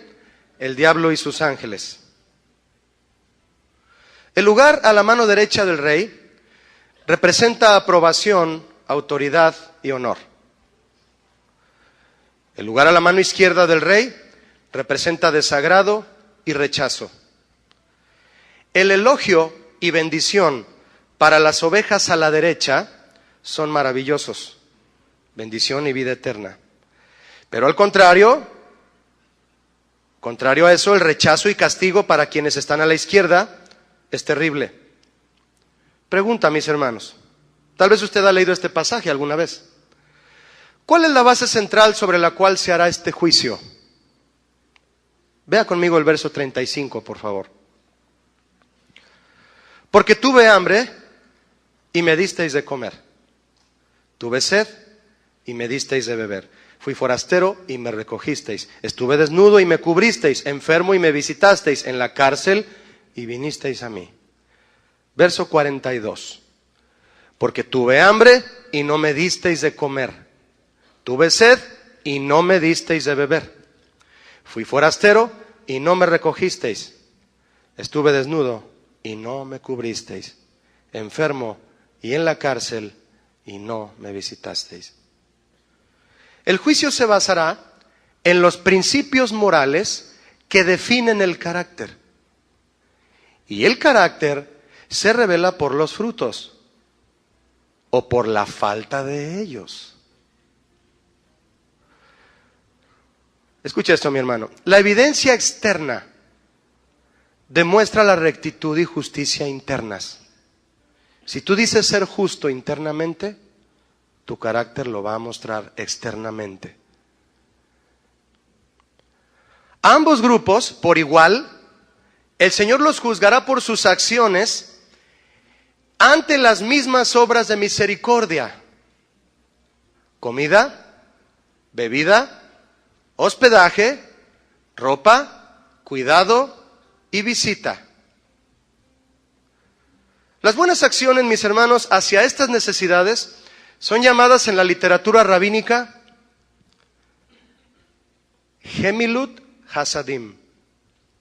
El diablo y sus ángeles. El lugar a la mano derecha del rey representa aprobación, autoridad y honor. El lugar a la mano izquierda del rey representa desagrado y rechazo. El elogio y bendición para las ovejas a la derecha son maravillosos. Bendición y vida eterna. Pero al contrario a eso, el rechazo y castigo para quienes están a la izquierda es terrible. Pregunta, mis hermanos. Tal vez usted ha leído este pasaje alguna vez. ¿Cuál es la base central sobre la cual se hará este juicio? Vea conmigo el verso 35, por favor. Porque tuve hambre y me disteis de comer. Tuve sed y me disteis de beber. Fui forastero y me recogisteis. Estuve desnudo y me cubristeis. Enfermo y me visitasteis. En la cárcel y vinisteis a mí. Verso 42. Porque tuve hambre y no me disteis de comer. Tuve sed y no me disteis de beber. Fui forastero y no me recogisteis. Estuve desnudo y no me cubristeis. Enfermo y en la cárcel y no me visitasteis. El juicio se basará en los principios morales que definen el carácter. Y el carácter se revela por los frutos o por la falta de ellos. Escucha esto, mi hermano. La evidencia externa demuestra la rectitud y justicia internas. Si tú dices ser justo internamente, tu carácter lo va a mostrar externamente. A ambos grupos, por igual, el Señor los juzgará por sus acciones ante las mismas obras de misericordia. Comida, bebida, hospedaje, ropa, cuidado y visita. Las buenas acciones, mis hermanos, hacia estas necesidades son llamadas en la literatura rabínica Gemilut Hasadim,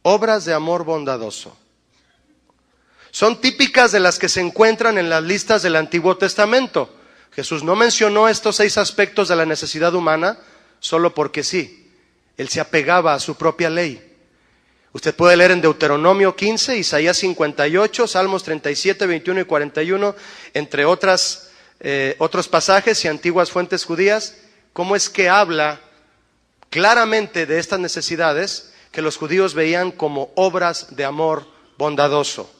obras de amor bondadoso. Son típicas de las que se encuentran en las listas del Antiguo Testamento. Jesús no mencionó estos 6 aspectos de la necesidad humana solo porque sí. Él se apegaba a su propia ley. Usted puede leer en Deuteronomio 15, Isaías 58, Salmos 37, 21 y 41, entre otros pasajes y antiguas fuentes judías, cómo es que habla claramente de estas necesidades que los judíos veían como obras de amor bondadoso.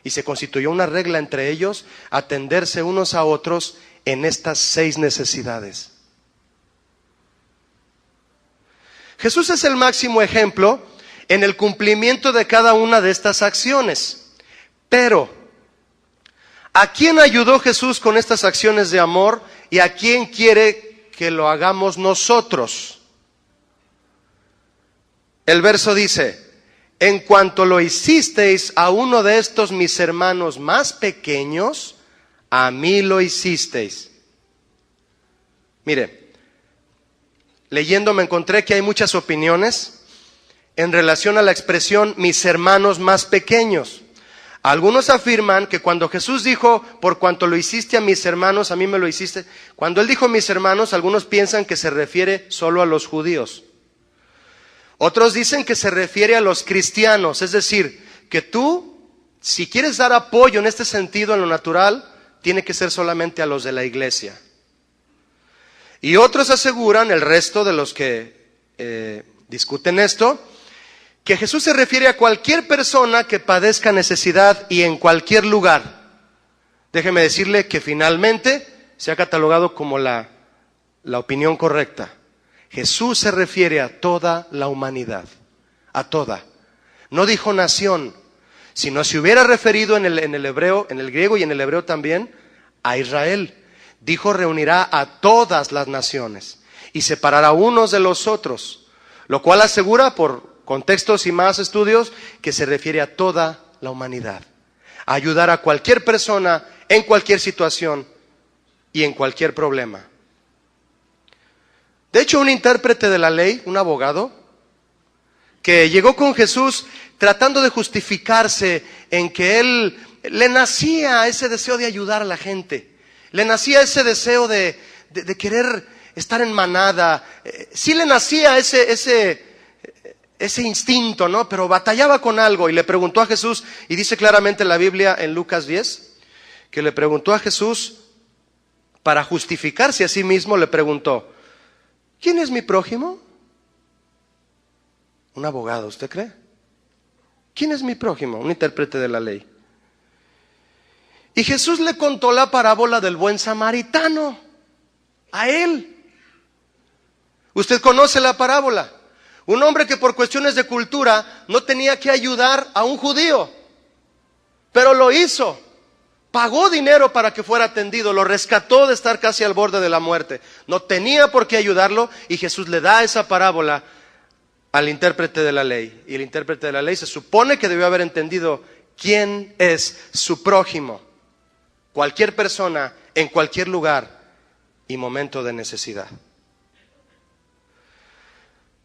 Y se constituyó una regla entre ellos, atenderse unos a otros en estas 6 necesidades. Jesús es el máximo ejemplo en el cumplimiento de cada una de estas acciones. Pero, ¿a quién ayudó Jesús con estas acciones de amor y a quién quiere que lo hagamos nosotros? El verso dice: en cuanto lo hicisteis a uno de estos mis hermanos más pequeños, a mí lo hicisteis. Mire, leyendo me encontré que hay muchas opiniones en relación a la expresión mis hermanos más pequeños. Algunos afirman que cuando Jesús dijo, por cuanto lo hiciste a mis hermanos, a mí me lo hiciste, cuando Él dijo mis hermanos, algunos piensan que se refiere solo a los judíos. Otros dicen que se refiere a los cristianos, es decir, que tú, si quieres dar apoyo en este sentido, en lo natural, tiene que ser solamente a los de la iglesia. Y otros aseguran, el resto de los que discuten esto, que Jesús se refiere a cualquier persona que padezca necesidad y en cualquier lugar. Déjeme decirle que finalmente se ha catalogado como la opinión correcta. Jesús se refiere a toda la humanidad, a toda. No dijo nación, sino se hubiera referido en el hebreo, en el griego y en el hebreo también, a Israel. Dijo reunirá a todas las naciones y separará unos de los otros, lo cual asegura por contextos y más estudios que se refiere a toda la humanidad. A ayudar a cualquier persona en cualquier situación y en cualquier problema. De hecho, un intérprete de la ley, un abogado, que llegó con Jesús tratando de justificarse en que él le nacía ese deseo de ayudar a la gente, le nacía ese deseo de querer estar en manada, sí le nacía ese instinto, ¿no? Pero batallaba con algo y le preguntó a Jesús, y dice claramente en la Biblia en Lucas 10, que le preguntó a Jesús, para justificarse a sí mismo, le preguntó, ¿quién es mi prójimo? Un abogado, ¿usted cree? ¿Quién es mi prójimo? Un intérprete de la ley. Y Jesús le contó la parábola del buen samaritano a él. Usted conoce la parábola. Un hombre que por cuestiones de cultura no tenía que ayudar a un judío, pero lo hizo. Pagó dinero para que fuera atendido, lo rescató de estar casi al borde de la muerte. No tenía por qué ayudarlo y Jesús le da esa parábola al intérprete de la ley. Y el intérprete de la ley se supone que debió haber entendido quién es su prójimo. Cualquier persona, en cualquier lugar y momento de necesidad.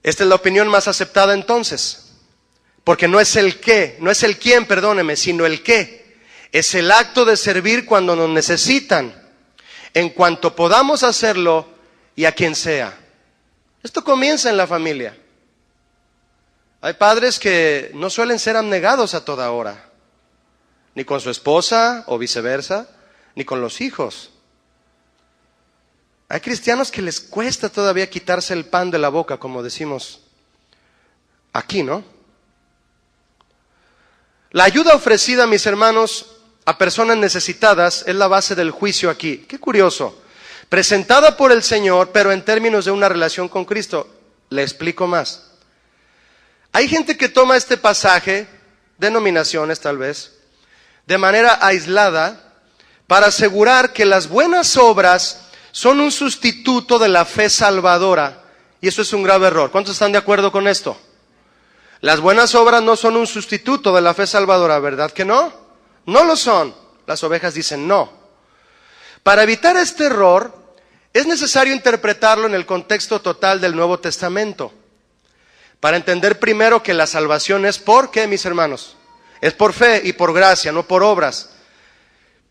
Esta es la opinión más aceptada entonces, porque no es el qué, no es el quién, perdóneme, sino el qué. Es el acto de servir cuando nos necesitan, en cuanto podamos hacerlo y a quien sea. Esto comienza en la familia. Hay padres que no suelen ser abnegados a toda hora, ni con su esposa o viceversa, ni con los hijos. Hay cristianos que les cuesta todavía quitarse el pan de la boca, como decimos aquí, ¿no? La ayuda ofrecida, mis hermanos, a personas necesitadas es la base del juicio aquí. Qué curioso. Presentada por el Señor, pero en términos de una relación con Cristo. Le explico más. Hay gente que toma este pasaje, denominaciones tal vez, de manera aislada, para asegurar que las buenas obras son un sustituto de la fe salvadora. Y eso es un grave error. ¿Cuántos están de acuerdo con esto? Las buenas obras no son un sustituto de la fe salvadora, ¿verdad que no? No lo son. Las ovejas dicen no. Para evitar este error, es necesario interpretarlo en el contexto total del Nuevo Testamento. Para entender primero que la salvación es ¿por qué, mis hermanos? Es por fe y por gracia, no por obras.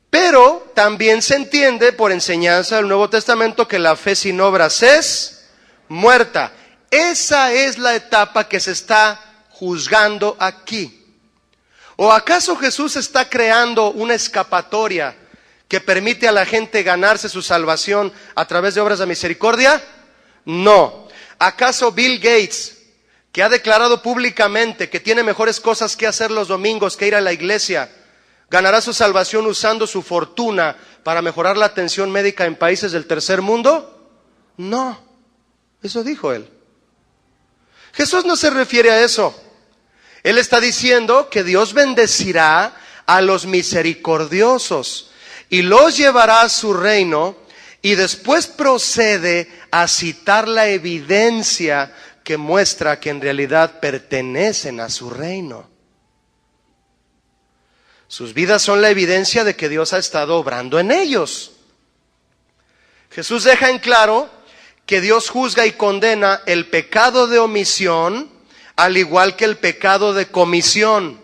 Pero también se entiende por enseñanza del Nuevo Testamento que la fe sin obras es muerta. Esa es la etapa que se está juzgando aquí. ¿O acaso Jesús está creando una escapatoria que permite a la gente ganarse su salvación a través de obras de misericordia? No. ¿Acaso Bill Gates, que ha declarado públicamente que tiene mejores cosas que hacer los domingos que ir a la iglesia, ganará su salvación usando su fortuna para mejorar la atención médica en países del tercer mundo? No. Eso dijo él. Jesús no se refiere a eso. Él está diciendo que Dios bendecirá a los misericordiosos y los llevará a su reino, y después procede a citar la evidencia que muestra que en realidad pertenecen a su reino. Sus vidas son la evidencia de que Dios ha estado obrando en ellos. Jesús deja en claro que Dios juzga y condena el pecado de omisión, al igual que el pecado de comisión.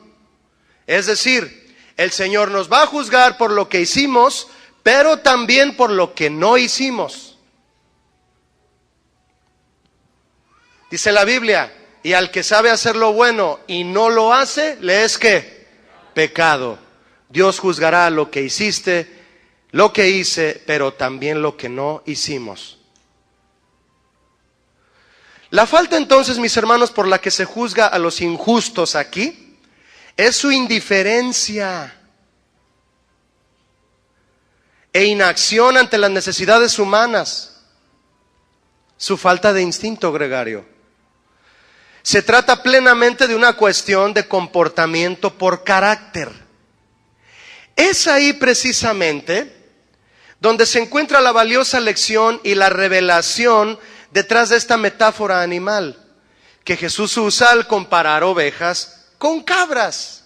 Es decir, el Señor nos va a juzgar por lo que hicimos, pero también por lo que no hicimos. Dice la Biblia, y al que sabe hacer lo bueno y no lo hace, le es ¿qué? Pecado. Dios juzgará lo que hiciste, lo que hice, pero también lo que no hicimos. La falta entonces, mis hermanos, por la que se juzga a los injustos aquí, es su indiferencia e inacción ante las necesidades humanas, su falta de instinto gregario. Se trata plenamente de una cuestión de comportamiento por carácter. Es ahí precisamente donde se encuentra la valiosa lección y la revelación detrás de esta metáfora animal que Jesús usa al comparar ovejas con cabras.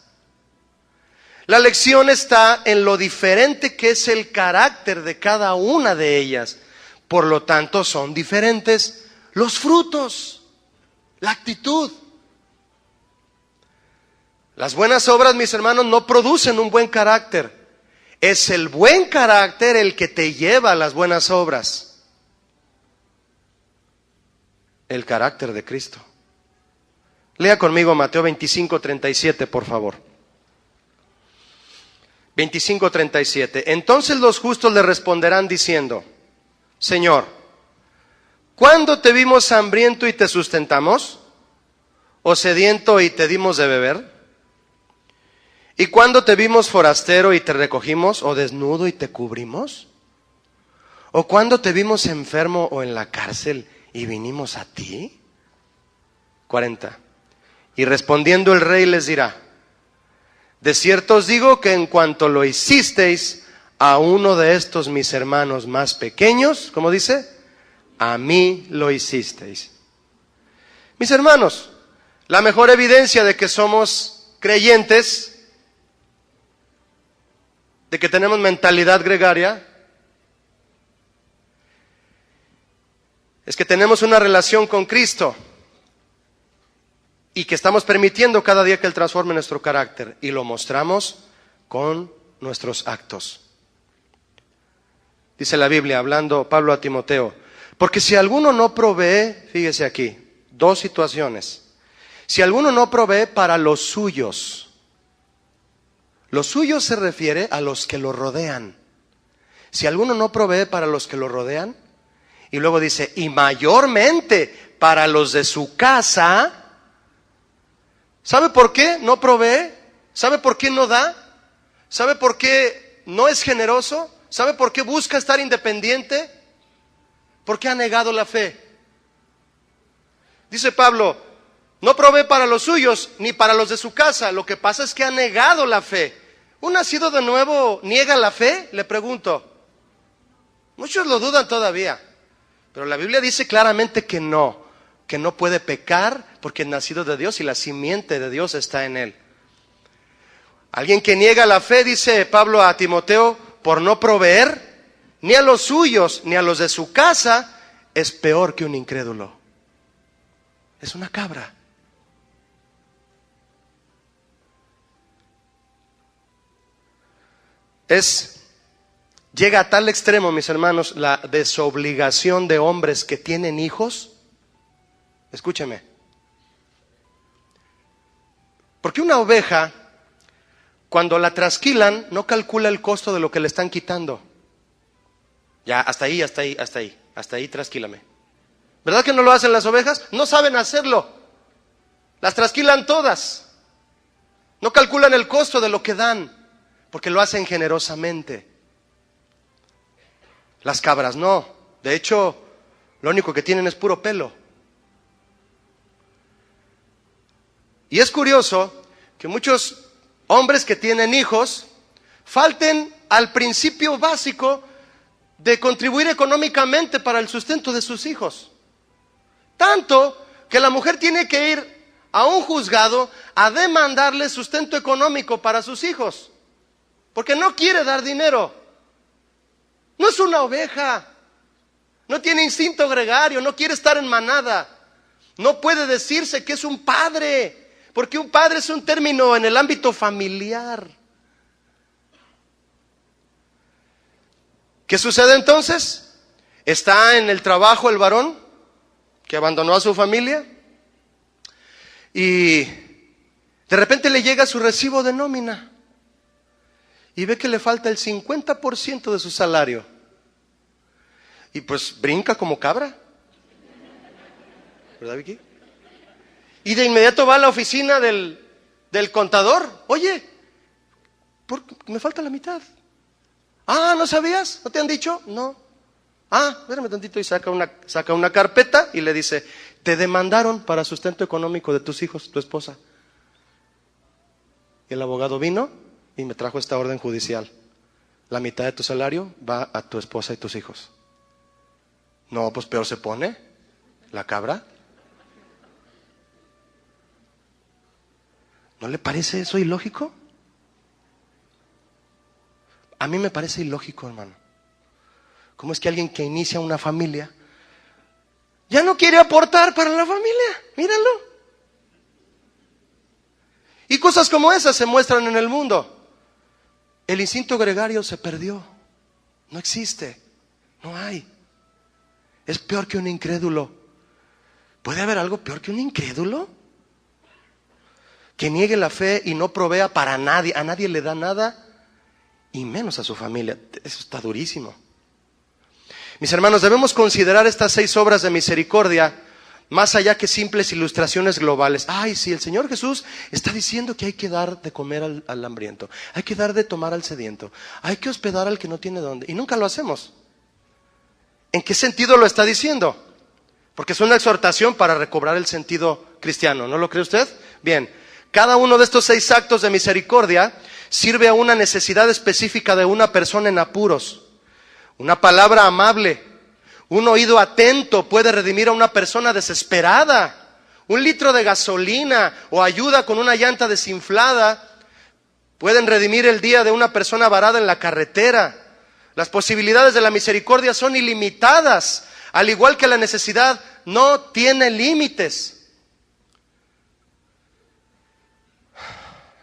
La lección está en lo diferente que es el carácter de cada una de ellas. Por lo tanto, son diferentes los frutos, la actitud. Las buenas obras, mis hermanos, no producen un buen carácter. Es el buen carácter el que te lleva a las buenas obras. El carácter de Cristo. Lea conmigo Mateo 25:37, por favor. 25:37. Entonces los justos le responderán diciendo: Señor, ¿cuándo te vimos hambriento y te sustentamos? ¿O sediento y te dimos de beber? ¿Y cuándo te vimos forastero y te recogimos, o desnudo y te cubrimos? ¿O cuándo te vimos enfermo o en la cárcel y vinimos a ti? 40. Y respondiendo el rey les dirá: de cierto os digo que en cuanto lo hicisteis a uno de estos mis hermanos más pequeños, ¿cómo dice? A mí lo hicisteis. Mis hermanos, la mejor evidencia de que somos creyentes, de que tenemos mentalidad gregaria, es que tenemos una relación con Cristo y que estamos permitiendo cada día que Él transforme nuestro carácter, y lo mostramos con nuestros actos. Dice la Biblia, hablando Pablo a Timoteo: porque si alguno no provee, fíjese aquí, dos situaciones. Si alguno no provee para los suyos se refiere a los que lo rodean. Si alguno no provee para los que lo rodean, y luego dice, y mayormente para los de su casa. ¿Sabe por qué no provee? ¿Sabe por qué no da? ¿Sabe por qué no es generoso? ¿Sabe por qué busca estar independiente? Porque ha negado la fe. Dice Pablo, no provee para los suyos ni para los de su casa. Lo que pasa es que ha negado la fe. ¿Un nacido de nuevo niega la fe? Le pregunto. Muchos lo dudan todavía. Pero la Biblia dice claramente que no puede pecar porque es nacido de Dios y la simiente de Dios está en él. Alguien que niega la fe, dice Pablo a Timoteo, por no proveer ni a los suyos ni a los de su casa, es peor que un incrédulo. Es una cabra. Llega a tal extremo, mis hermanos, la desobligación de hombres que tienen hijos. Escúcheme. Porque una oveja, cuando la trasquilan, no calcula el costo de lo que le están quitando. Ya, hasta ahí trasquílame. ¿Verdad que no lo hacen las ovejas? No saben hacerlo. Las trasquilan todas. No calculan el costo de lo que dan, porque lo hacen generosamente. Las cabras no. De hecho, lo único que tienen es puro pelo. Y es curioso que muchos hombres que tienen hijos falten al principio básico de contribuir económicamente para el sustento de sus hijos. Tanto que la mujer tiene que ir a un juzgado a demandarle sustento económico para sus hijos, porque no quiere dar dinero. No es una oveja, no tiene instinto gregario, no quiere estar en manada. No puede decirse que es un padre, porque un padre es un término en el ámbito familiar. ¿Qué sucede entonces? Está en el trabajo el varón que abandonó a su familia y de repente le llega su recibo de nómina y ve que le falta el 50% de su salario. Y pues brinca como cabra. ¿Verdad, Vicky? Y de inmediato va a la oficina del contador. Oye, me falta la mitad. Ah, ¿no sabías? ¿No te han dicho? No. Ah, espérame tantito, y saca una carpeta y le dice, te demandaron para sustento económico de tus hijos, tu esposa. Y el abogado vino y me trajo esta orden judicial. La mitad de tu salario va a tu esposa y tus hijos. No, pues peor se pone la cabra. ¿No le parece eso ilógico? A mí me parece ilógico, hermano. ¿Cómo es que alguien que inicia una familia ya no quiere aportar para la familia? Míralo. Y cosas como esas se muestran en el mundo. El instinto gregario se perdió. No existe. No hay. Es peor que un incrédulo. ¿Puede haber algo peor que un incrédulo? Que niegue la fe y no provea para nadie. A nadie le da nada, y menos a su familia. Eso está durísimo. Mis hermanos, debemos considerar estas 6 obras de misericordia más allá que simples ilustraciones globales. Ay, sí, el Señor Jesús está diciendo que hay que dar de comer al hambriento, hay que dar de tomar al sediento, hay que hospedar al que no tiene dónde. Y nunca lo hacemos. ¿En qué sentido lo está diciendo? Porque es una exhortación para recobrar el sentido cristiano, ¿no lo cree usted? Bien, cada uno de estos 6 actos de misericordia sirve a una necesidad específica de una persona en apuros. Una palabra amable, un oído atento puede redimir a una persona desesperada. Un litro de gasolina o ayuda con una llanta desinflada pueden redimir el día de una persona varada en la carretera. Las posibilidades de la misericordia son ilimitadas, al igual que la necesidad no tiene límites.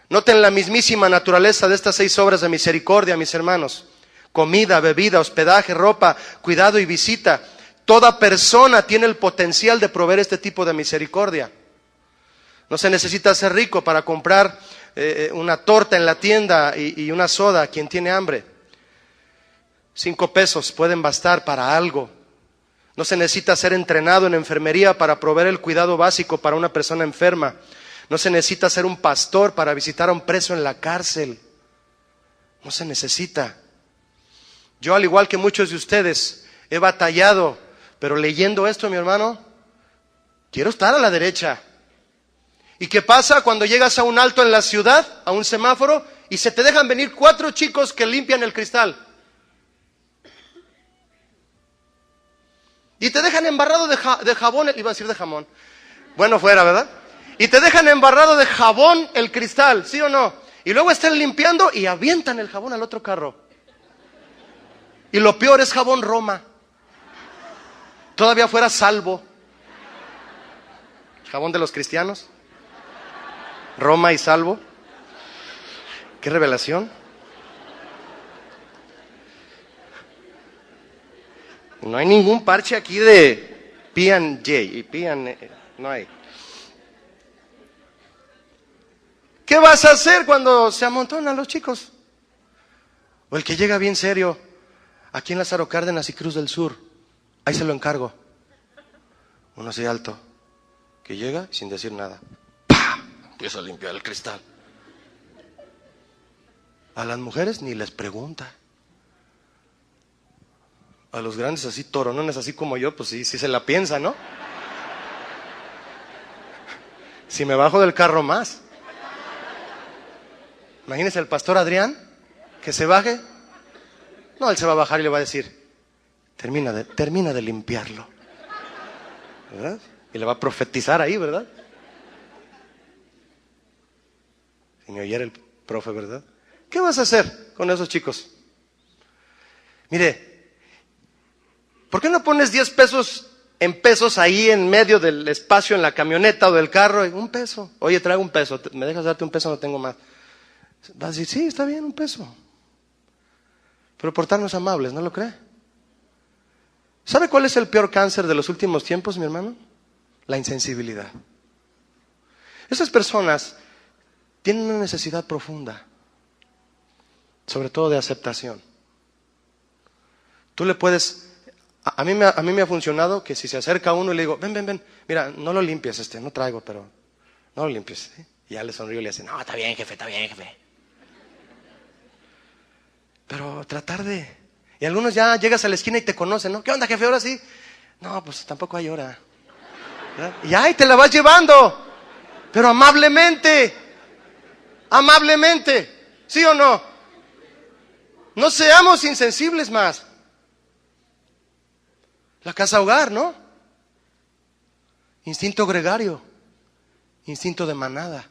Noten la mismísima naturaleza de estas 6 obras de misericordia, mis hermanos. Comida, bebida, hospedaje, ropa, cuidado y visita. Toda persona tiene el potencial de proveer este tipo de misericordia. No se necesita ser rico para comprar una torta en la tienda y una soda a quien tiene hambre. 5 pesos pueden bastar para algo. No se necesita ser entrenado en enfermería para proveer el cuidado básico para una persona enferma. No se necesita ser un pastor para visitar a un preso en la cárcel. No se necesita. Yo, al igual que muchos de ustedes, he batallado, pero leyendo esto, mi hermano, quiero estar a la derecha. ¿Y qué pasa cuando llegas a un alto en la ciudad, a un semáforo, y se te dejan venir 4 chicos que limpian el cristal? Y te dejan embarrado de jabón, iba a decir de jamón. Bueno, fuera, ¿verdad? Y te dejan embarrado de jabón el cristal, ¿sí o no? Y luego están limpiando y avientan el jabón al otro carro. Y lo peor es jabón Roma. Todavía fuera Salvo. Jabón de los cristianos. Roma y Salvo. ¿Qué revelación? No hay ningún parche aquí de P&J y P&... no hay. ¿Qué vas a hacer cuando se amontonan los chicos? O el que llega bien serio, aquí en Lázaro Cárdenas y Cruz del Sur, ahí se lo encargo. Uno así alto, que llega sin decir nada. ¡Pah! Empieza a limpiar el cristal. A las mujeres ni les pregunta. A los grandes así toronones, así como yo, pues sí se la piensa, ¿no? Si me bajo del carro más. Imagínese el pastor Adrián, que se baje. No, él se va a bajar y le va a decir, termina de limpiarlo. ¿Verdad? Y le va a profetizar ahí, ¿verdad? Si me oyera el profe, ¿verdad? ¿Qué vas a hacer con esos chicos? Mire, ¿por qué no pones 10 pesos en pesos ahí en medio del espacio en la camioneta o del carro? 1 peso. Oye, traigo 1 peso. ¿Me dejas darte 1 peso? No tengo más. Vas a decir, sí, está bien, 1 peso. Pero portarnos amables, ¿no lo cree? ¿Sabe cuál es el peor cáncer de los últimos tiempos, mi hermano? La insensibilidad. Esas personas tienen una necesidad profunda, sobre todo de aceptación. Tú le puedes... A mí me ha funcionado que si se acerca uno y le digo, ven, mira, no lo limpies, no traigo, pero no lo limpies. ¿Sí? Y ya le sonrío y le dice, no, está bien, jefe. Pero tratar de... Y algunos ya llegas a la esquina y te conocen, ¿no? ¿Qué onda, jefe? ¿Ahora sí? No, pues tampoco hay hora. ¿Verdad? Y ahí te la vas llevando, pero amablemente. ¿Sí o no? No seamos insensibles más. La casa hogar, ¿no? Instinto gregario, instinto de manada.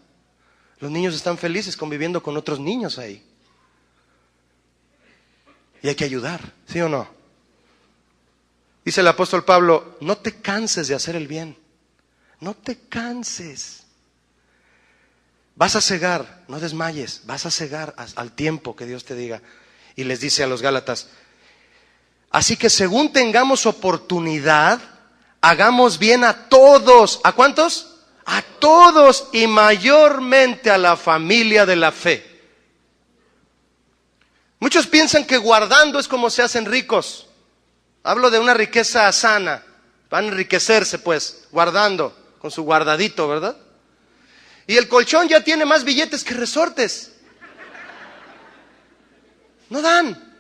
Los niños están felices conviviendo con otros niños ahí. Y hay que ayudar, ¿sí o no? Dice el apóstol Pablo, no te canses de hacer el bien. No te canses. Vas a cegar, no desmayes, vas a cegar al tiempo que Dios te diga. Y les dice a los Gálatas, así que según tengamos oportunidad, hagamos bien a todos. ¿A cuántos? A todos y mayormente a la familia de la fe. Muchos piensan que guardando es como se hacen ricos. Hablo de una riqueza sana, van a enriquecerse pues, guardando, con su guardadito, ¿verdad? Y el colchón ya tiene más billetes que resortes. No dan.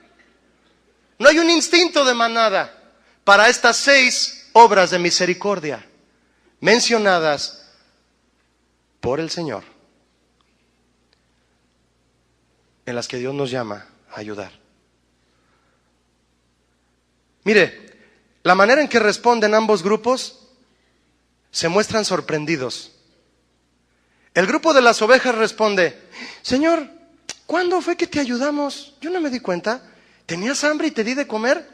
No hay un instinto de manada para estas 6 obras de misericordia mencionadas por el Señor, en las que Dios nos llama a ayudar. Mire, la manera en que responden ambos grupos se muestran sorprendidos. El grupo de las ovejas responde: Señor, ¿cuándo fue que te ayudamos? Yo no me di cuenta. ¿Tenías hambre y te di de comer?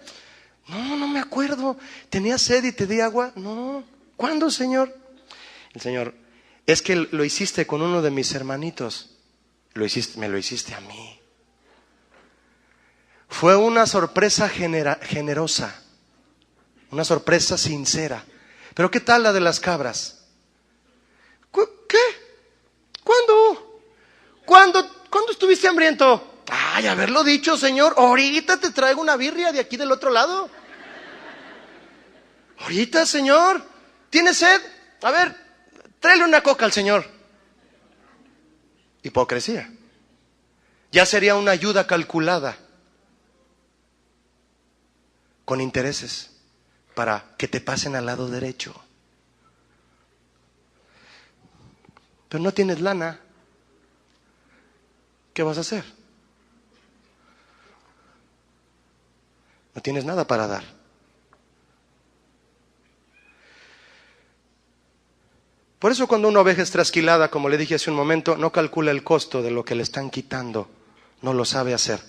No, no me acuerdo. ¿Tenías sed y te di agua? No. ¿Cuándo, Señor? El Señor: es que lo hiciste con uno de mis hermanitos. Me lo hiciste a mí. Fue una sorpresa generosa, una sorpresa sincera. Pero ¿qué tal la de las cabras? ¿Qué? ¿Cuándo estuviste hambriento? Ay, haberlo dicho, Señor. Ahorita te traigo una birria de aquí del otro lado. Ahorita, Señor. ¿Tienes sed? A ver, tráele una coca al Señor. Hipocresía. Ya sería una ayuda calculada, con intereses, para que te pasen al lado derecho. Pero no tienes lana. ¿Qué vas a hacer? No tienes nada para dar. Por eso cuando una oveja es trasquilada, como le dije hace un momento, no calcula el costo de lo que le están quitando. No lo sabe hacer.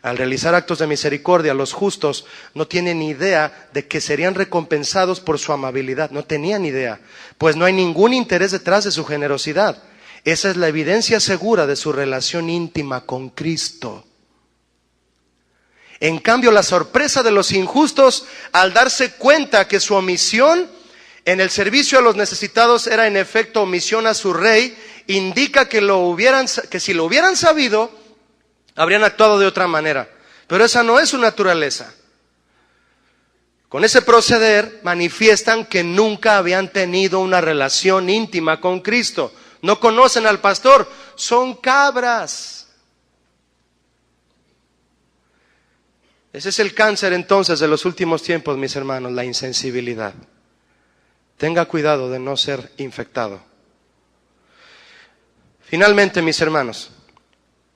Al realizar actos de misericordia, los justos no tienen idea de que serían recompensados por su amabilidad. No tenían idea, pues no hay ningún interés detrás de su generosidad. Esa es la evidencia segura de su relación íntima con Cristo. En cambio, la sorpresa de los injustos, al darse cuenta que su omisión en el servicio a los necesitados era en efecto omisión a su rey, indica que si lo hubieran sabido, habrían actuado de otra manera. Pero esa no es su naturaleza. Con ese proceder manifiestan que nunca habían tenido una relación íntima con Cristo. No conocen al pastor, son cabras. Ese es el cáncer entonces de los últimos tiempos, mis hermanos, la insensibilidad. Tenga cuidado de no ser infectado. Finalmente, mis hermanos,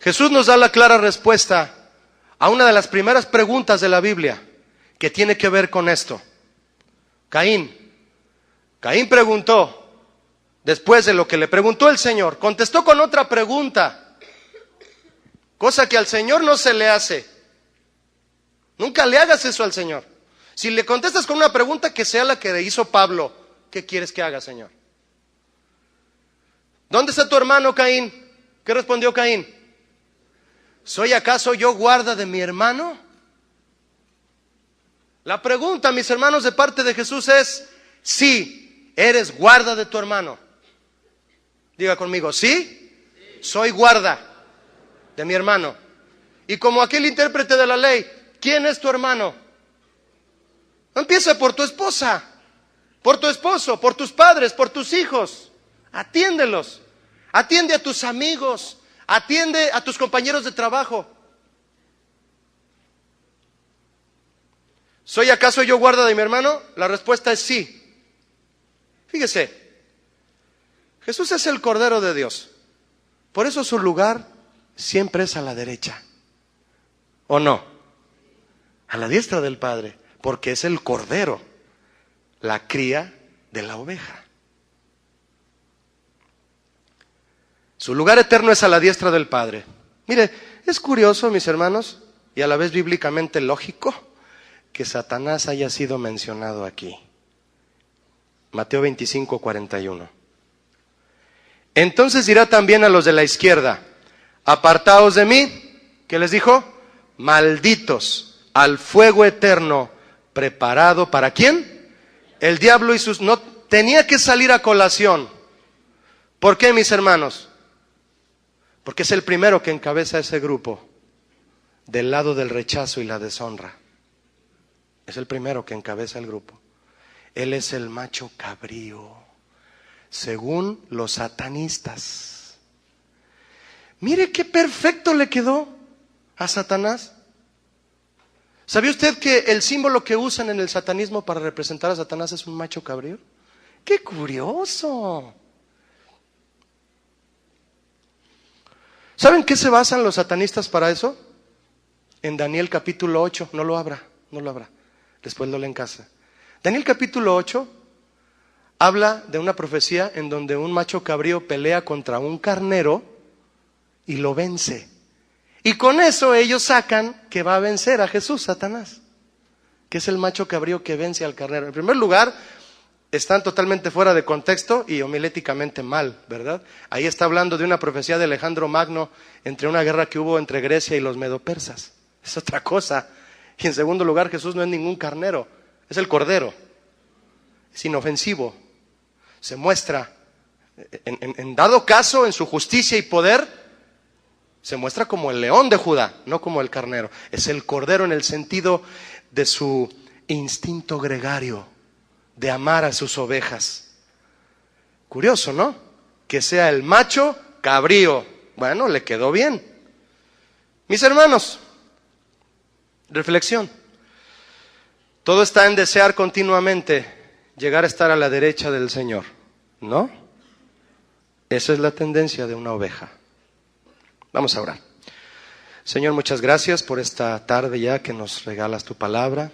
Jesús nos da la clara respuesta a una de las primeras preguntas de la Biblia que tiene que ver con esto. Caín preguntó, después de lo que le preguntó el Señor, contestó con otra pregunta, cosa que al Señor no se le hace. Nunca le hagas eso al Señor. Si le contestas con una pregunta, que sea la que le hizo Pablo. ¿Qué quieres que haga, Señor? ¿Dónde está tu hermano, Caín? ¿Qué respondió Caín? ¿Soy acaso yo guarda de mi hermano? La pregunta, mis hermanos, de parte de Jesús es: sí, eres guarda de tu hermano. Diga conmigo: sí, soy guarda de mi hermano. Y como aquel intérprete de la ley, ¿quién es tu hermano? Empieza por tu esposa, por tu esposo, por tus padres, por tus hijos. Atiéndelos. Atiende a tus amigos. Atiende a tus compañeros de trabajo. ¿Soy acaso yo guarda de mi hermano? La respuesta es sí. Fíjese, Jesús es el Cordero de Dios. Por eso su lugar siempre es a la derecha. ¿O no? A la diestra del Padre, porque es el Cordero, la cría de la oveja. Su lugar eterno es a la diestra del Padre. Mire, es curioso, mis hermanos, y a la vez bíblicamente lógico, que Satanás haya sido mencionado aquí. Mateo 25, 41. Entonces dirá también a los de la izquierda: apartaos de mí. ¿Qué les dijo? Malditos, al fuego eterno preparado ¿para quién? El diablo y sus... No, tenía que salir a colación. ¿Por qué, mis hermanos? Porque es el primero que encabeza ese grupo del lado del rechazo y la deshonra. Es el primero que encabeza el grupo. Él es el macho cabrío, según los satanistas. Mire qué perfecto le quedó a Satanás. ¿Sabía usted que el símbolo que usan en el satanismo para representar a Satanás es un macho cabrío? ¡Qué curioso! ¿Saben qué se basan los satanistas para eso? En Daniel capítulo 8, no lo abra. Después lo lee en casa. Daniel capítulo 8 habla de una profecía en donde un macho cabrío pelea contra un carnero y lo vence. Y con eso ellos sacan que va a vencer a Jesús, Satanás, que es el macho cabrío que vence al carnero. En primer lugar, están totalmente fuera de contexto y homiléticamente mal, ¿verdad? Ahí está hablando de una profecía de Alejandro Magno entre una guerra que hubo entre Grecia y los medopersas. Es otra cosa. Y en segundo lugar, Jesús no es ningún carnero, es el cordero. Es inofensivo. Se muestra, en dado caso, en su justicia y poder, se muestra como el león de Judá, no como el carnero. Es el cordero en el sentido de su instinto gregario, de amar a sus ovejas. Curioso, ¿no? Que sea el macho cabrío. Bueno, le quedó bien. Mis hermanos, reflexión. Todo está en desear continuamente llegar a estar a la derecha del Señor, ¿no? Esa es la tendencia de una oveja. Vamos a orar. Señor, muchas gracias por esta tarde ya que nos regalas tu palabra.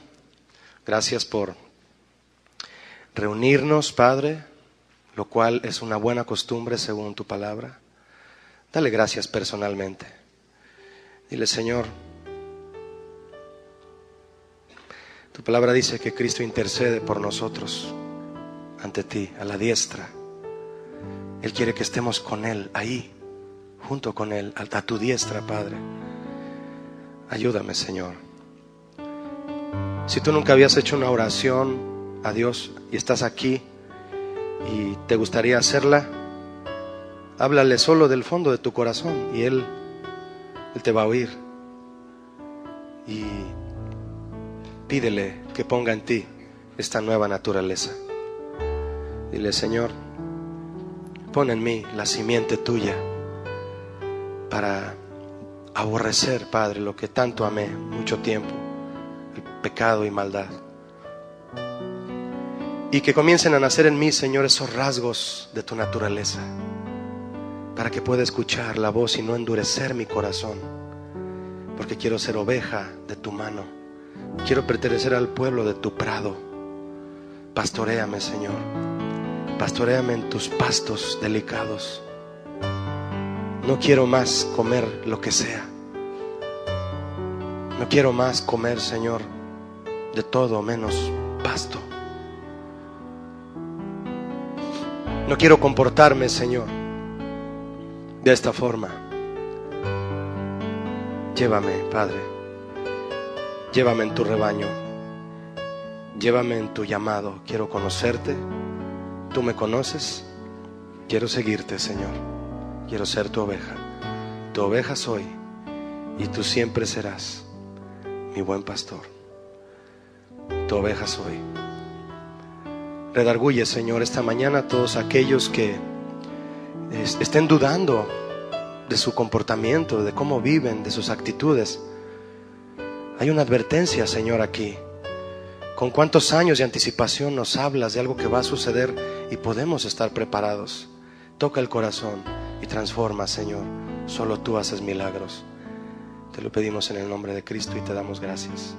Gracias por reunirnos, Padre, lo cual es una buena costumbre según tu palabra. Dale gracias personalmente. Dile, Señor, tu palabra dice que Cristo intercede por nosotros ante ti, a la diestra. Él quiere que estemos con Él, ahí, junto con Él, a tu diestra, Padre. Ayúdame, Señor. Si tú nunca habías hecho una oración a Dios y estás aquí y te gustaría hacerla, háblale solo del fondo de tu corazón y Él te va a oír. Y pídele que ponga en ti esta nueva naturaleza. Dile, Señor, pon en mí la simiente tuya para aborrecer, Padre, lo que tanto amé mucho tiempo, el pecado y maldad. Y que comiencen a nacer en mí, Señor, esos rasgos de tu naturaleza, para que pueda escuchar la voz y no endurecer mi corazón, porque quiero ser oveja de tu mano, quiero pertenecer al pueblo de tu prado. Pastoréame, Señor, pastoréame en tus pastos delicados. No quiero más comer lo que sea. No quiero más comer, Señor, de todo menos pasto. No quiero comportarme, Señor, de esta forma. Llévame, Padre. Llévame en tu rebaño. Llévame en tu llamado. Quiero conocerte. Tú me conoces. Quiero seguirte, Señor. Quiero ser tu oveja. Tu oveja soy y tú siempre serás mi buen pastor. Tu oveja soy. Redarguye, Señor, esta mañana a todos aquellos que estén dudando de su comportamiento, de cómo viven, de sus actitudes. Hay una advertencia, Señor, aquí. ¿Con cuántos años de anticipación nos hablas de algo que va a suceder y podemos estar preparados? Toca el corazón y transforma, Señor. Solo tú haces milagros. Te lo pedimos en el nombre de Cristo y te damos gracias.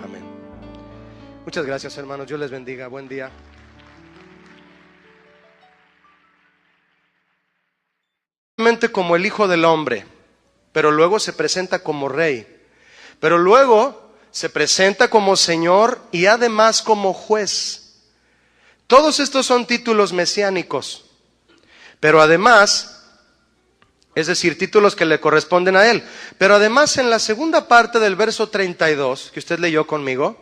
Amén. Muchas gracias, hermanos. Dios les bendiga. Buen día. Como el Hijo del Hombre, pero luego se presenta como Rey, pero luego se presenta como Señor y además como Juez. Todos estos son títulos mesiánicos, pero además, es decir, títulos que le corresponden a Él. Pero además en la segunda parte del verso 32, que usted leyó conmigo,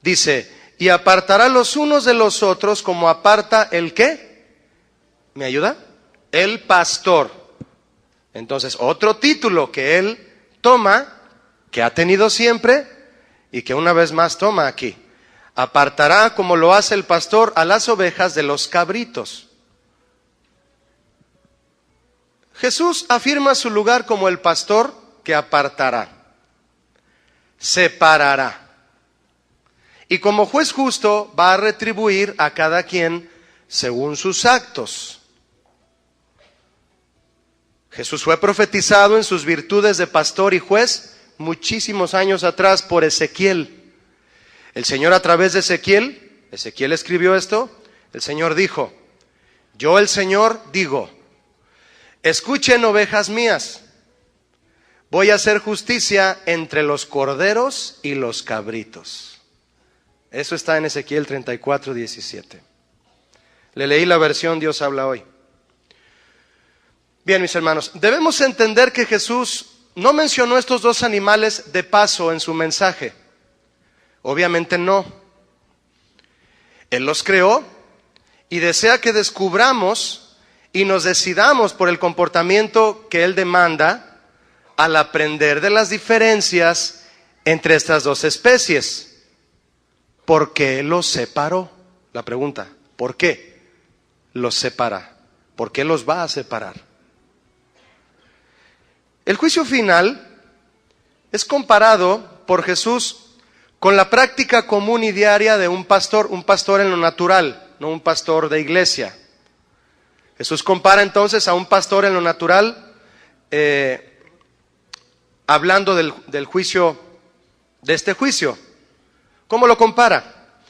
dice, y apartará los unos de los otros como aparta el ¿qué? ¿Me ayuda? El pastor. Entonces, otro título que Él toma, que ha tenido siempre y que una vez más toma aquí. Apartará, como lo hace el pastor, a las ovejas de los cabritos. Jesús afirma su lugar como el pastor que apartará, separará. Y como juez justo va a retribuir a cada quien según sus actos. Jesús fue profetizado en sus virtudes de pastor y juez muchísimos años atrás por Ezequiel. El Señor, a través de Ezequiel escribió esto, el Señor dijo: yo, el Señor, digo, escuchen, ovejas mías, voy a hacer justicia entre los corderos y los cabritos. Eso está en Ezequiel 34:17. Le leí la versión Dios habla hoy. Bien, mis hermanos, debemos entender que Jesús no mencionó estos dos animales de paso en su mensaje. Obviamente no. Él los creó y desea que descubramos y nos decidamos por el comportamiento que Él demanda al aprender de las diferencias entre estas dos especies. ¿Por qué los separó? La pregunta, ¿por qué los separa? ¿Por qué los va a separar? El juicio final es comparado por Jesús con la práctica común y diaria de un pastor en lo natural, no un pastor de iglesia. Jesús compara entonces a un pastor en lo natural, hablando del juicio, de este juicio. ¿Cómo lo compara?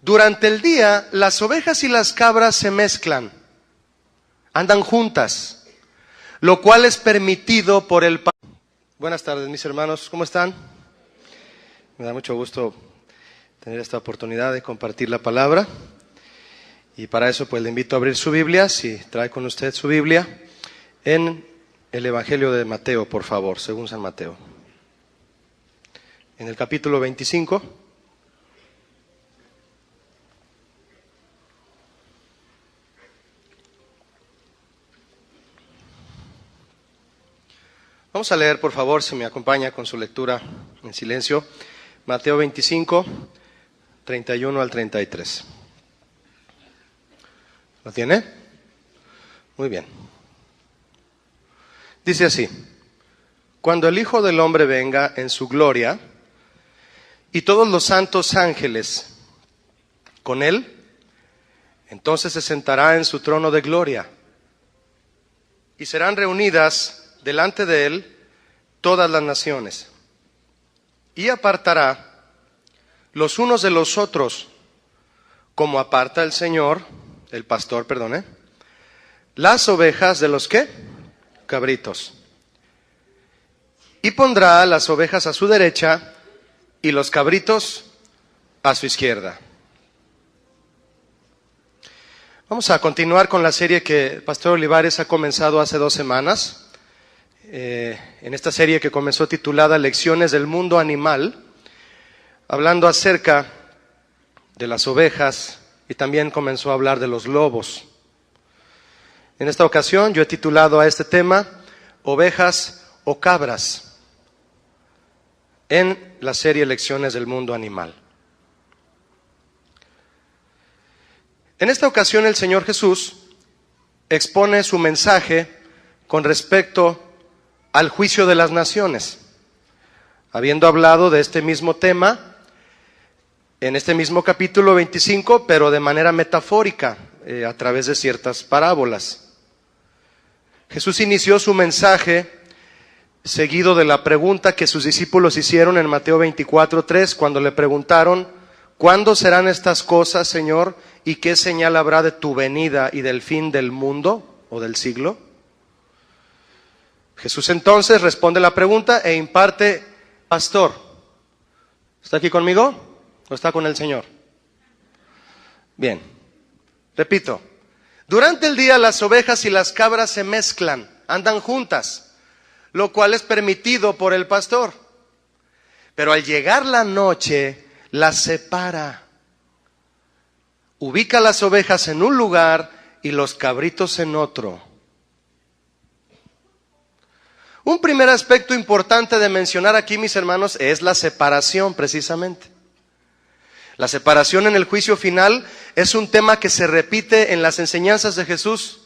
Durante el día, las ovejas y las cabras se mezclan, andan juntas, lo cual es permitido por el pastor. Buenas tardes, mis hermanos, ¿cómo están? Me da mucho gusto tener esta oportunidad de compartir la palabra. Y para eso, pues, le invito a abrir su Biblia, si trae con usted su Biblia, en el Evangelio de Mateo, por favor, según San Mateo. En el capítulo 25. Vamos a leer, por favor, si me acompaña con su lectura en silencio, Mateo 25, 31 al 33. ¿Lo tiene? Muy bien. Dice así: cuando el Hijo del Hombre venga en su gloria y todos los santos ángeles con él, entonces se sentará en su trono de gloria y serán reunidas delante de él todas las naciones, y apartará los unos de los otros, como aparta el pastor, las ovejas de los ¿qué? Cabritos. Y pondrá las ovejas a su derecha y los cabritos a su izquierda. Vamos a continuar con la serie que el pastor Olivares ha comenzado hace 2 semanas. En esta serie que comenzó titulada Lecciones del Mundo Animal, hablando acerca de las ovejas, y también comenzó a hablar de los lobos. En esta ocasión yo he titulado a este tema Ovejas o Cabras, en la serie Lecciones del Mundo Animal. En esta ocasión el Señor Jesús expone su mensaje con respecto al juicio de las naciones, habiendo hablado de este mismo tema en este mismo capítulo 25, pero de manera metafórica, a través de ciertas parábolas. Jesús inició su mensaje seguido de la pregunta que sus discípulos hicieron en Mateo 24:3, cuando le preguntaron: ¿cuándo serán estas cosas, Señor? ¿Y qué señal habrá de tu venida y del fin del mundo o del siglo? Jesús entonces responde la pregunta e imparte: pastor, ¿está aquí conmigo o está con el Señor? Bien, repito, durante el día las ovejas y las cabras se mezclan, andan juntas, lo cual es permitido por el pastor. Pero al llegar la noche, las separa. Ubica las ovejas en un lugar y los cabritos en otro. Un primer aspecto importante de mencionar aquí, mis hermanos, es la separación, precisamente. La separación en el juicio final es un tema que se repite en las enseñanzas de Jesús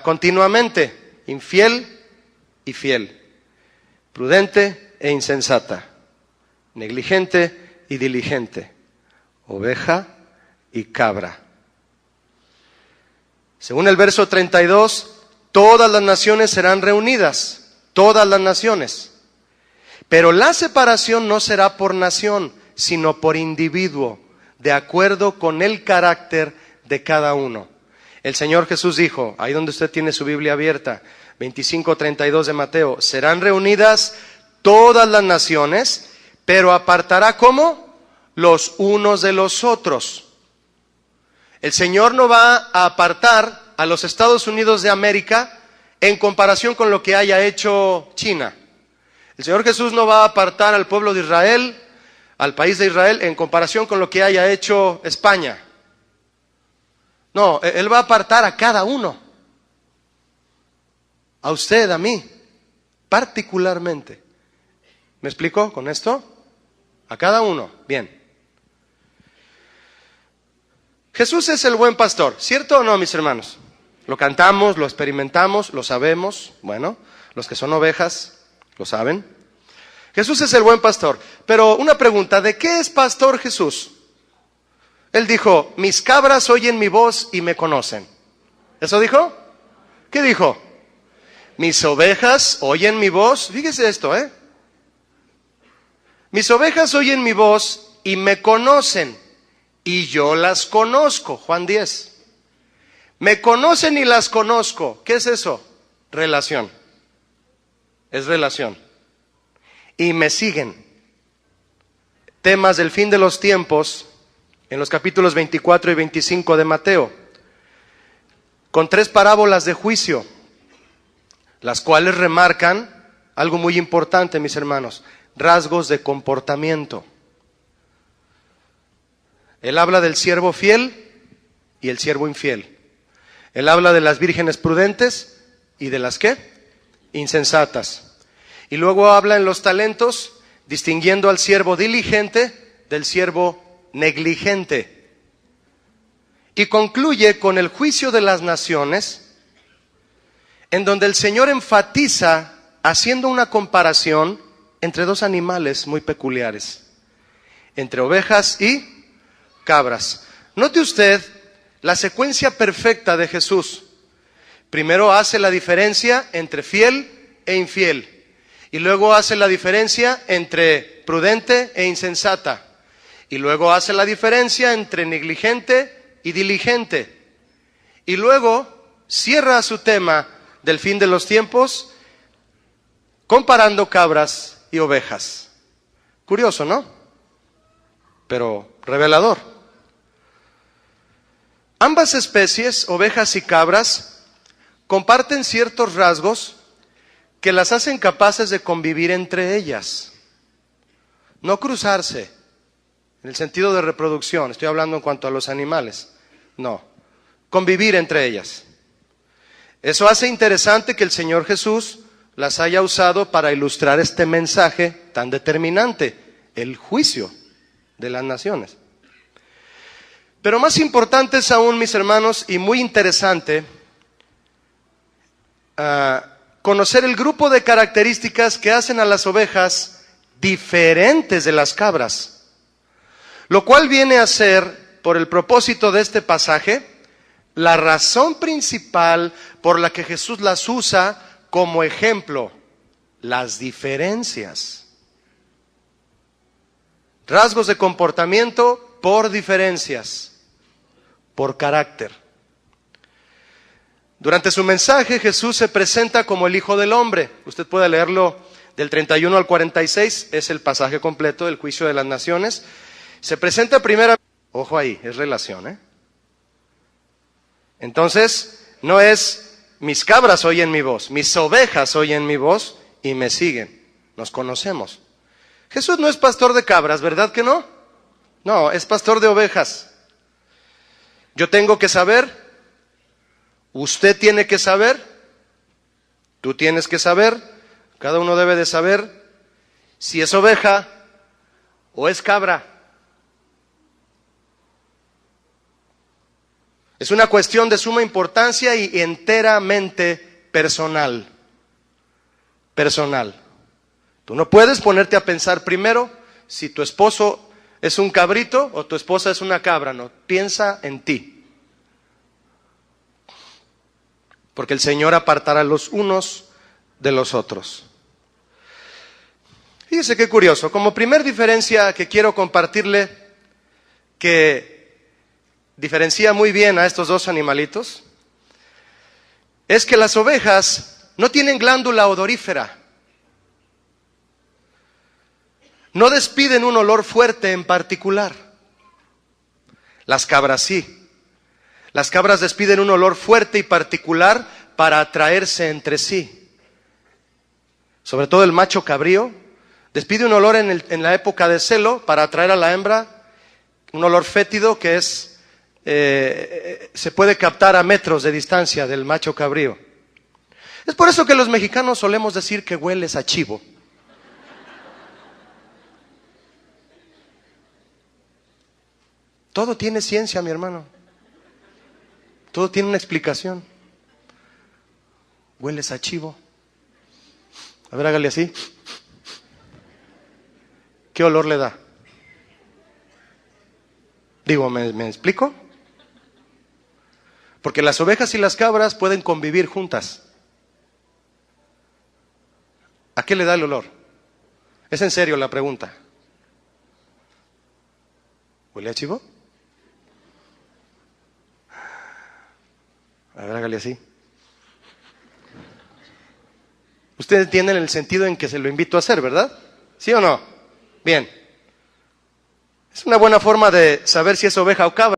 continuamente. Infiel y fiel, prudente e insensata, negligente y diligente, oveja y cabra. Según el verso 32, todas las naciones serán reunidas, todas las naciones. Pero la separación no será por nación, sino por individuo, de acuerdo con el carácter de cada uno. El Señor Jesús dijo, ahí donde usted tiene su Biblia abierta, 25:32 de Mateo, serán reunidas todas las naciones, pero apartará ¿cómo? Los unos de los otros. El Señor no va a apartar a los Estados Unidos de América en comparación con lo que haya hecho China. El Señor Jesús no va a apartar al pueblo de Israel, al país de Israel, en comparación con lo que haya hecho España. No, Él va a apartar a cada uno. A usted, a mí, particularmente. ¿Me explico con esto? A cada uno. Bien. Jesús es el buen pastor, ¿cierto o no, mis hermanos? Lo cantamos, lo experimentamos, lo sabemos. Bueno, los que son ovejas lo saben. Jesús es el buen pastor. Pero una pregunta, ¿de qué es pastor Jesús? Él dijo, mis cabras oyen mi voz y me conocen. ¿Eso dijo? ¿Qué dijo? Mis ovejas oyen mi voz. Fíjese esto, Mis ovejas oyen mi voz y me conocen. Y yo las conozco. Juan 10. Me conocen y las conozco. ¿Qué es eso? Relación. Es relación. Y me siguen. Temas del fin de los tiempos en los capítulos 24 y 25 de Mateo, con 3 parábolas de juicio, las cuales remarcan algo muy importante, mis hermanos, rasgos de comportamiento. Él habla del siervo fiel y el siervo infiel. Él habla de las vírgenes prudentes y de las ¿qué? Insensatas. Y luego habla en los talentos, distinguiendo al siervo diligente del siervo negligente. Y concluye con el juicio de las naciones, en donde el Señor enfatiza haciendo una comparación entre 2 animales muy peculiares, entre ovejas y cabras. Note usted la secuencia perfecta de Jesús. Primero hace la diferencia entre fiel e infiel. Y luego hace la diferencia entre prudente e insensata. Y luego hace la diferencia entre negligente y diligente. Y luego cierra su tema del fin de los tiempos comparando cabras y ovejas. Curioso, ¿no? Pero revelador. Ambas especies, ovejas y cabras, comparten ciertos rasgos que las hacen capaces de convivir entre ellas. No cruzarse, en el sentido de reproducción, estoy hablando en cuanto a los animales. No, convivir entre ellas. Eso hace interesante que el Señor Jesús las haya usado para ilustrar este mensaje tan determinante, el juicio de las naciones. Pero más importante es aún, mis hermanos, y muy interesante, conocer el grupo de características que hacen a las ovejas diferentes de las cabras, lo cual viene a ser, por el propósito de este pasaje, la razón principal por la que Jesús las usa como ejemplo, las diferencias. Rasgos de comportamiento por diferencias, por carácter. Durante su mensaje, Jesús se presenta como el Hijo del Hombre. Usted puede leerlo del 31 al 46, es el pasaje completo del juicio de las naciones. Se presenta primero, ojo ahí, es relación, Entonces, no es mis cabras oyen mi voz, mis ovejas oyen mi voz y me siguen. Nos conocemos. Jesús no es pastor de cabras, ¿verdad que no? No, es pastor de ovejas. Yo tengo que saber, usted tiene que saber, tú tienes que saber, cada uno debe de saber si es oveja o es cabra. Es una cuestión de suma importancia y enteramente personal. Personal. Tú no puedes ponerte a pensar primero si tu esposo es un cabrito o tu esposa es una cabra. No, piensa en ti. Porque el Señor apartará los unos de los otros. Fíjese qué curioso. Como primer diferencia que quiero compartirle, que diferencia muy bien a estos dos animalitos, es que las ovejas no tienen glándula odorífera. No despiden un olor fuerte en particular. Las cabras sí. Las cabras despiden un olor fuerte y particular para atraerse entre sí. Sobre todo el macho cabrío despide un olor en la época de celo para atraer a la hembra, un olor fétido que se puede captar a metros de distancia del macho cabrío. Es por eso que los mexicanos solemos decir que hueles a chivo. Todo tiene ciencia, mi hermano. Todo tiene una explicación. Hueles a chivo. A ver, hágale así. ¿Qué olor le da? Digo, ¿me explico? Porque las ovejas y las cabras pueden convivir juntas. ¿A qué le da el olor? Es en serio la pregunta. ¿Huele a chivo? A ver, hágale así. Ustedes entienden el sentido en que se lo invito a hacer, ¿verdad? ¿Sí o no? Bien. Es una buena forma de saber si es oveja o cabra.